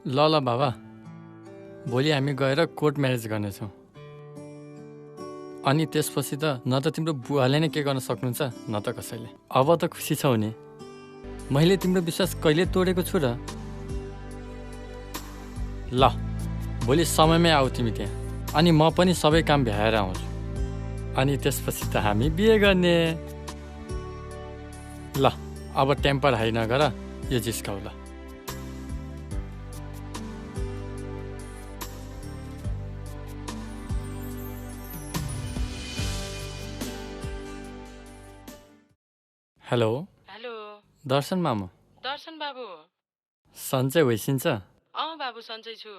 ल बाबा, भोलि हामी गएर कोर्ट म्यारेज गर्नेछौँ। अनि त्यसपछि त न त तिम्रो बुवाले नै के गर्न सक्नुहुन्छ, न त कसैले। अब त खुसी छौ नि? मैले तिम्रो विश्वास कहिले तोडेको छु र? ल भोलि समयमै आऊ तिमी त्यहाँ, अनि म पनि सबै काम भ्याएर आउँछु। अनि त्यसपछि त हामी बिहे गर्ने। ल अब टेम्पर हाई नगर, यो जिस्काउ ल। हेलो। हेलो दर्शन मामु। दर्शन बाबु। सन्चै होइसिन्छ? बाबु सन्चै छु।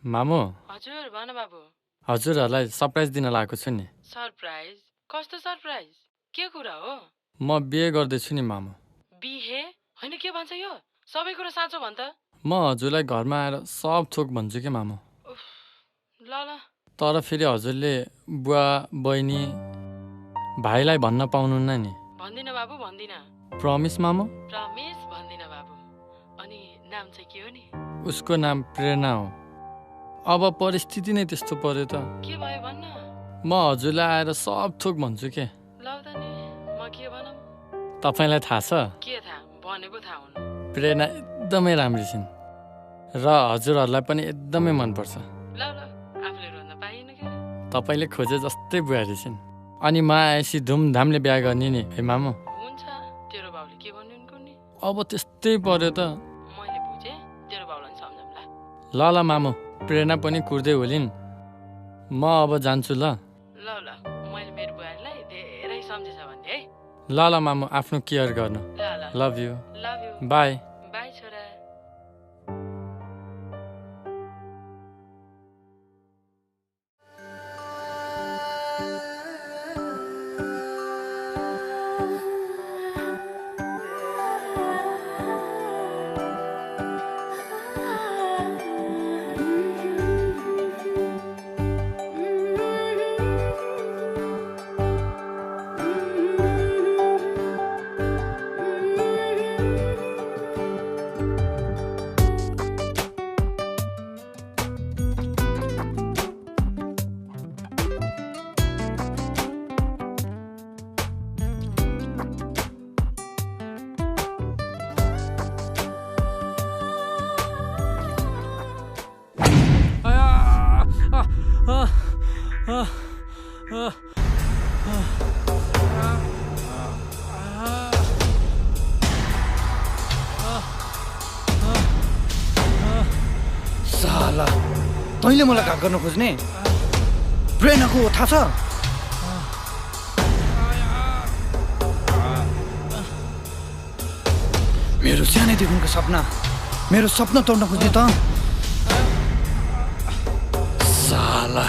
मामु। हजुर भन बाबु। हजुरहरूलाई सरप्राइज दिन लागेको छु नि। सरप्राइज? कस्तो सरप्राइज? के कुरा हो? म बिहे गर्दैछु नि मामु। बिहे? होइन, के भन्छ यो? सबै कुरा साँचो भन् त। म हजुरलाई घरमा आएर सब थोक भन्छु के मामु। ल ल। तर फेरि हजुरले बुवा बहिनी भाइलाई भन्न पाउनुहुन्न नि। भन्दिन बाबु, भन्दिन। प्रमिस मामु? प्रमिस भन्दिन बाबु। अनि नाम चाहिँ के हो नि? उसको नाम प्रेरणा हो। अब परिस्थिति नै त्यस्तो पर्यो त। के भयो भन्न? म हजुरलाई आएर सब थोक भन्छु के। ल त नि, म के भनौँ? तपाईँलाई थाहा छ? के थाहा? भनेको थाहा हुनु। प्रेरणा एकदमै राम्री छिन् र हजुरहरूलाई पनि एकदमै मनपर्छ। ल ल, आफूले रोज्न पाइएन के? तपाईँले खोजे जस्तै बुहारी छिन्। अनि म आएपछि धुमधामले बिहा गर्ने नि है मामु। हुन्छ, तेरो बाउले के भन्नु नि? अब त्यस्तै पर्यो त। मैले बुझेँ, तेरो बाउलाई सम्झाउँला। ल ल मामु, प्रेरणा पनि कुर्दै होलिन्। म अब जान्छु ल। ल ल, मैले मेरो बुहारीलाई धेरै सम्झेछ भन्थे है। ल ल मामु, आफ्नो केयर गर्नु। ल ल। Love you. Love you. By. By छोरा। कहिले मलाई घात गर्न खोज्ने? प्रेरणाको हो थाहा छ? मेरो सानैदेखिको सपना, मेरो सपना तोड्न खोज्ने त? साला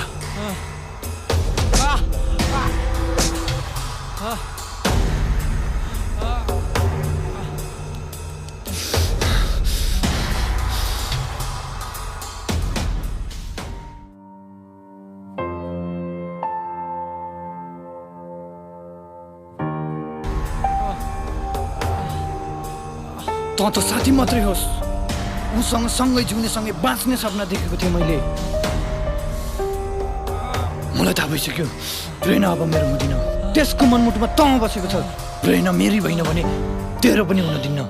त त साथी मात्रै होस्। उसँग सँगै जिउने सँगै बाँच्ने सपना देखेको थिएँ मैले। मलाई थाहा भइसक्यो प्रेरणा अब मेरो हुँदिन। त्यसको मनमुटुमा तँ बसेको छ। प्रेरणा मेरी भएन भने तेरो पनि हुन दिन्न।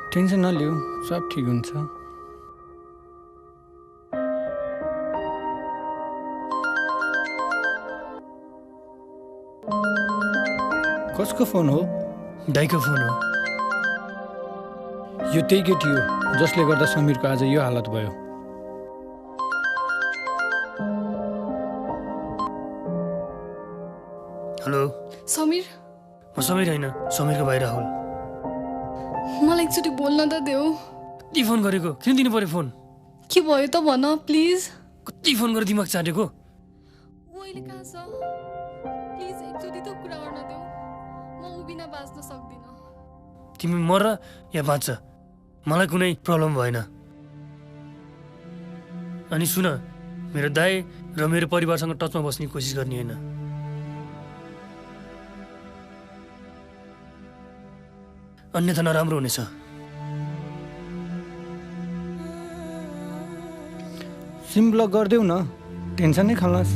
टेन्सन नलिऊ, सब ठिक हुन्छ। कसको फोन हो? दाइको फोन हो। यो त्यही केटी हो जसले गर्दा समीरको आज यो हालत भयो। हेलो समीर। म समीर होइन, समीरको भाइ राहुल। मलाई एकचोटि बोल्न त देऊ। कति फोन गरेको, किन दिनु पर्यो फोन? के भयो त भन प्लिज। कति फोन गरेर दिमाग चाटेको? ऊ अहिले कहाँ छ? प्लिज एकचोटि त कुरा गर्न देऊ। म ऊ बिना बाँच्न सक्दिन। तिमी मर या बाँच्छ, मलाई कुनै प्रब्लम भएन। अनि सुन, मेरो दाइ र मेरो परिवारसँग टचमा बस्ने कोसिस गर्ने होइन। अन्यथा नराम्रो हुनेछ। सिम ब्लक गरिदेऊ न, टेन्सन नै खलास।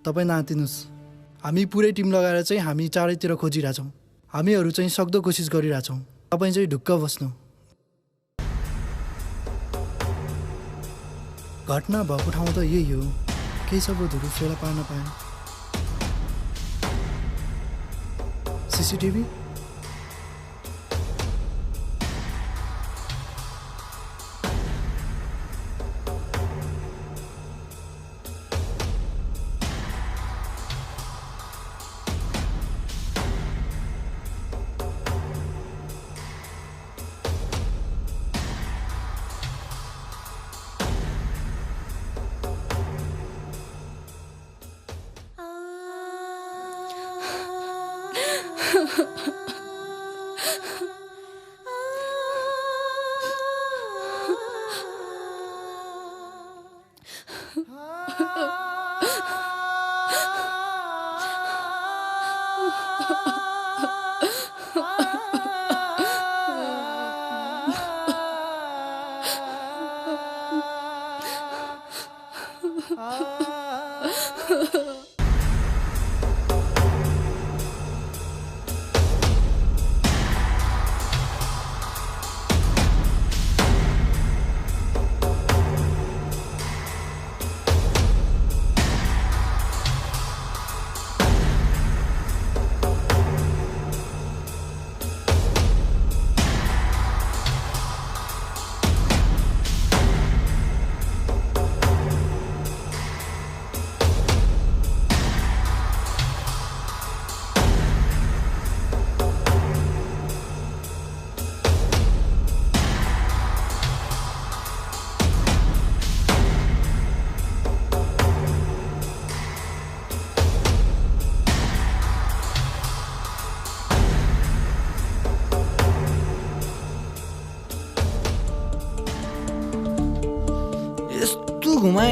तपाईँ नआत्तिनुहोस्, हामी पुरै टिम लगाएर चाहिँ हामी चारैतिर खोजिरहेछौँ। हामीहरू चाहिँ सक्दो कोसिस गरिरहेछौँ। तपाईँ चाहिँ ढुक्क बस्नु। घटना भएको ठाउँ त यही हो, केही सबुतहरू फेला पार्न पाएँ। सिसिटिभी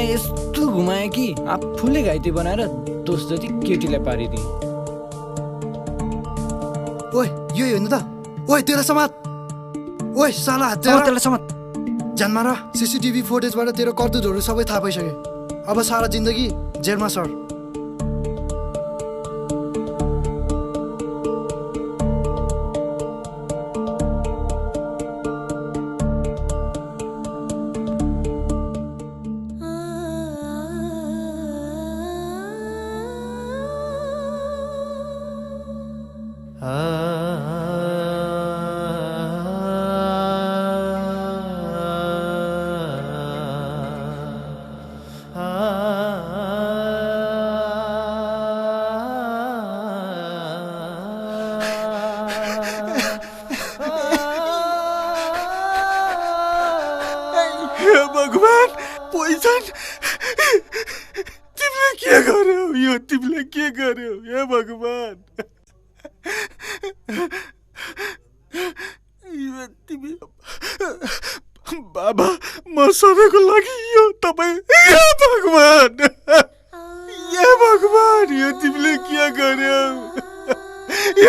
यस्तो घुमाए कि आफूले घाइते बनाएर दोष जति केटीलाई पारिदिए। ओए यो हेर्नु त, ओए तेरो समात, ओए साला हत्यारा समात। जानमा र सीसीटीभी फुटेजबाट तेरो कर्तुतहरू सबै थाहा पाइसके। अब सारा जिन्दगी जेलमा सर। भगवान पोइजन तिमीले के गर्यौ यो तिमीले के गर्यौ हे भगवान यो तिमी बाबा म सबैको लागि यो तपाईँ हे भगवान यो तिमीले के गर्यौ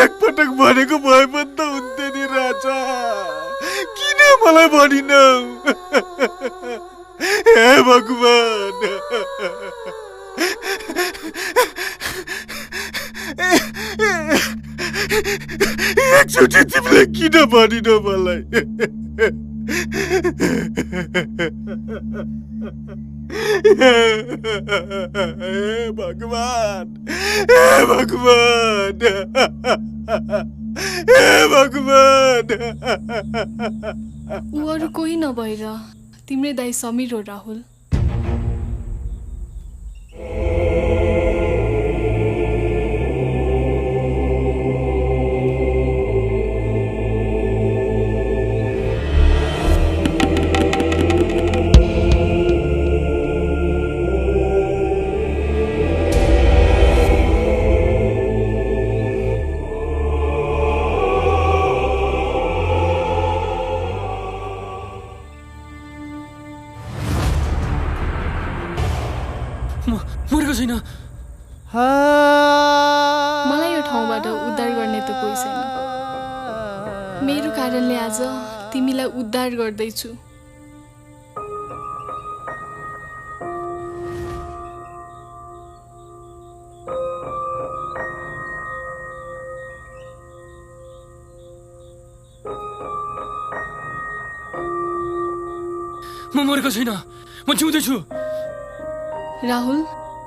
एकपटक भनेको भए पनि त हुन्थ्यो नि राजा किन मलाई भनिनौ हे भगवान एकचोटि तिमीले किन भनिनौ मलाई हे भगवान ऊ अरू कोही नभएर तिम्रै दाइ समीर हो राहुल। मरेको छैन। मलाई यो ठाउँबाट उद्धार गर्ने त कोही छैन। मेरो कारणले आज तिमीलाई उद्धार गर्दैछु। म मरेको छैन, म जिउँदैछु। राहुल,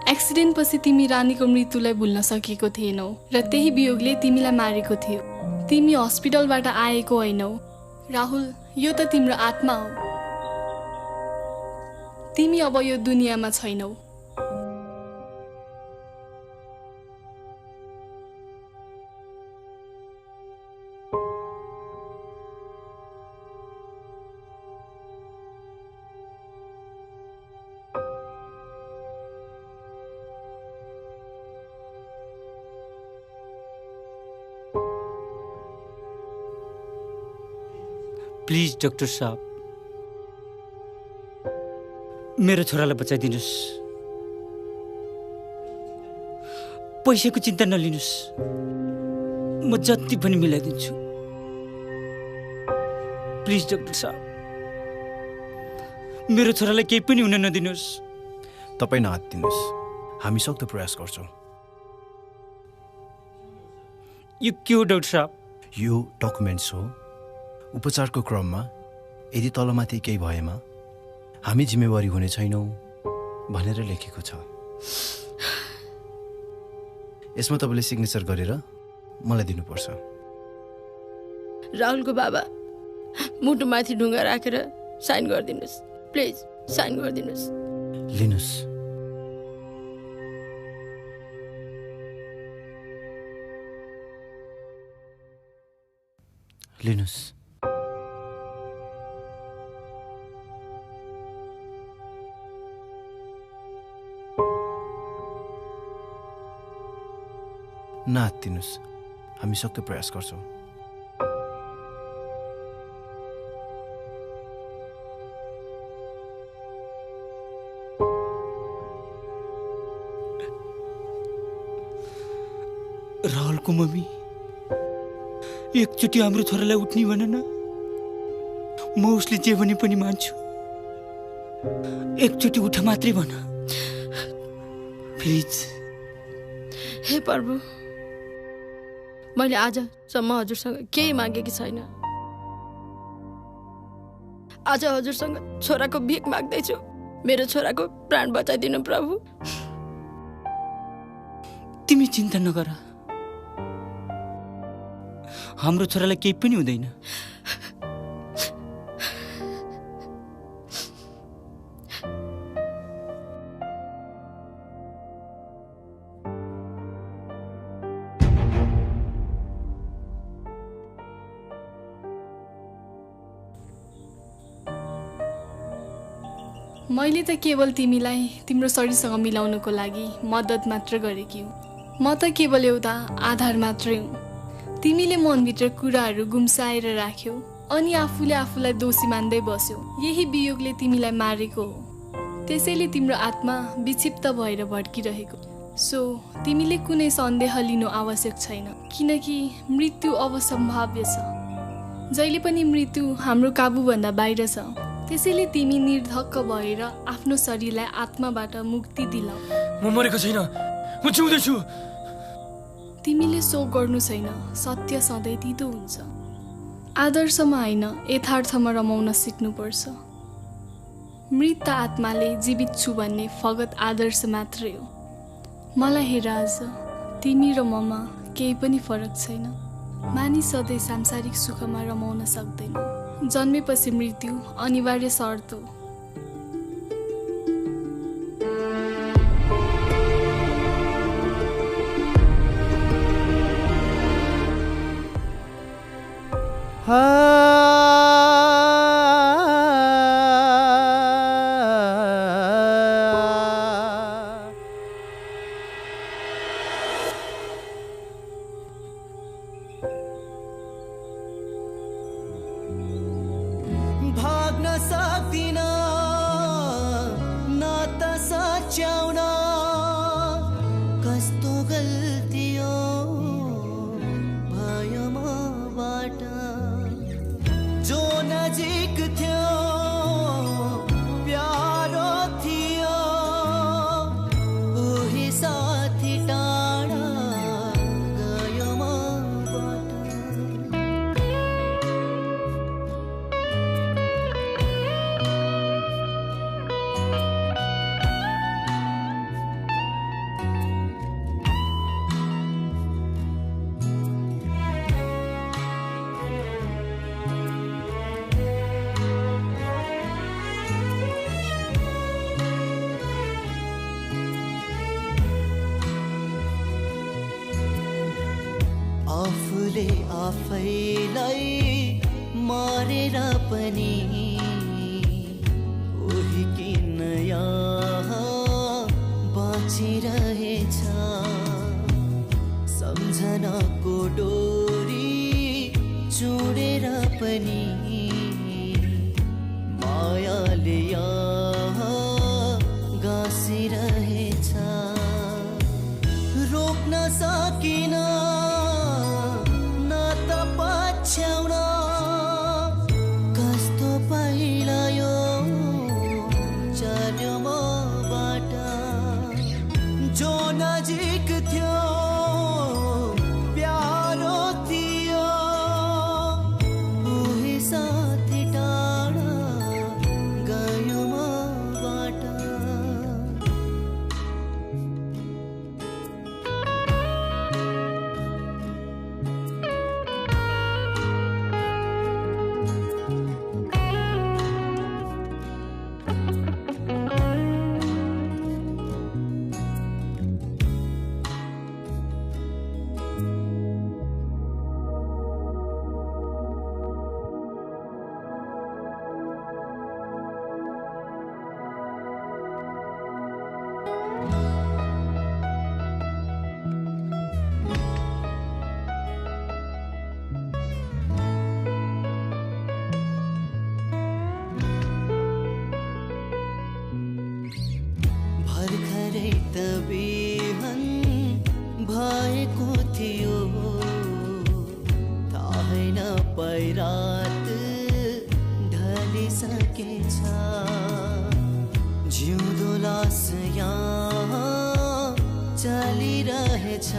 एक्सिडेन्ट पछि तिमी रानीको मृत्युलाई भुल्न सकेको थिएनौ र त्यही वियोगले तिमीलाई मारेको थियो। तिमी हस्पिटलबाट आएको होइनौ राहुल, यो त तिम्रो आत्मा हो। तिमी अब यो दुनियाँमा छैनौ। प्लिज डाक्टर साहब मेरो छोरालाई बचाइदिनुस्। पैसाको चिन्ता नलिनुस्, म जति पनि मिलाइदिन्छु। प्लिज डाक्टर साहब मेरो छोरालाई केही पनि हुन नदिनुस्। तपाईँ नआत्तिनुहोस्, हामी सक्दो प्रयास गर्छौँ। यो के हो डाक्टर साहब? यो डकुमेन्ट्स हो। उपचारको क्रममा यदि तलमाथि केही भएमा हामी जिम्मेवारी हुने छैनौँ भनेर लेखेको छ। यसमा तपाईँले सिग्नेचर गरेर मलाई दिनुपर्छ। राहुलको बाबा मुटुमाथि ढुङ्गा राखेर साइन गरिदिनुहोस्, प्लिज साइन गरिदिनुहोस्। लिनुहोस्। लिनुहोस्। नआत्तिनुहोस्, हामी सक्दो प्रयास गर्छौँ। राहुलको मम्मी एकचोटि हाम्रो छोरालाई उठ्ने भन न, म उसले जे भने पनि मान्छु। एकचोटि उठ मात्रै भन प्लिज। हे प्रभु, मैले आजसम्म हजुरसँग केही मागेकी छैन। आज हजुरसँग छोराको भिख माग्दैछु। मेरो छोराको प्राण बचाइदिनु प्रभु। तिमी चिन्ता नगर, हाम्रो छोरालाई केही पनि हुँदैन। मैले त केवल तिमीलाई तिम्रो शरीरसँग मिलाउनको लागि मद्दत मात्र गरेकी हुँ। म त केवल एउटा आधार मात्रै हुँ। तिमीले मनभित्र कुराहरू गुम्साएर राख्यौ अनि आफूले आफूलाई दोषी मान्दै बस्यौ। यही वियोगले तिमीलाई मारेको हो। त्यसैले तिम्रो आत्मा विक्षिप्त भएर भड्किरहेको। सो तिमीले कुनै सन्देह लिनु आवश्यक छैन, किनकि मृत्यु अवसम्भाव्य छ। जहिले पनि मृत्यु हाम्रो काबुभन्दा बाहिर छ। त्यसैले तिमी निर्धक्क भएर आफ्नो शरीरलाई आत्माबाट मुक्ति दिलाऊ। म मरेको छैन, म जिउँदैछु। तिमीले सो गर्नु छैन। सत्य सधैँ तितो हुन्छ। आदर्शमा होइन, यथार्थमा रमाउन सिक्नुपर्छ। मृत आत्माले जीवित छु भन्ने फगत आदर्श मात्रै हो। मलाई हेर, आज तिमी र ममा केही पनि फरक छैन। मानिस सधैँ सांसारिक सुखमा रमाउन सक्दैन। जन्मेपछि मृत्यु अनिवार्य शर्त हो। भाग्न सक्दिन न त सच्याउन, कस्तो गल्ती हो भयो मबाट। जो नजिक थियो प्यारो थियो, उही साथी टाढा गयो मबाट। आफूले आफैलाई मारेर पनि उही किन यहाँ बाँचिरहेछ। सम्झनाको डोरी चुडेर पनि मायाले यहाँ गाँसिरहेछ। रोक्न सकिन पछ्याउन, कस्तो पहिला यो चल्यो मबाट। थियो प्यारो थियो उही साथी टाढा गयो मबाट भर्खरै त बिहान भएको थियो थाहै नपाई रात ढलिसकेछ जिउँदो लास यहाँ चलिरहेछ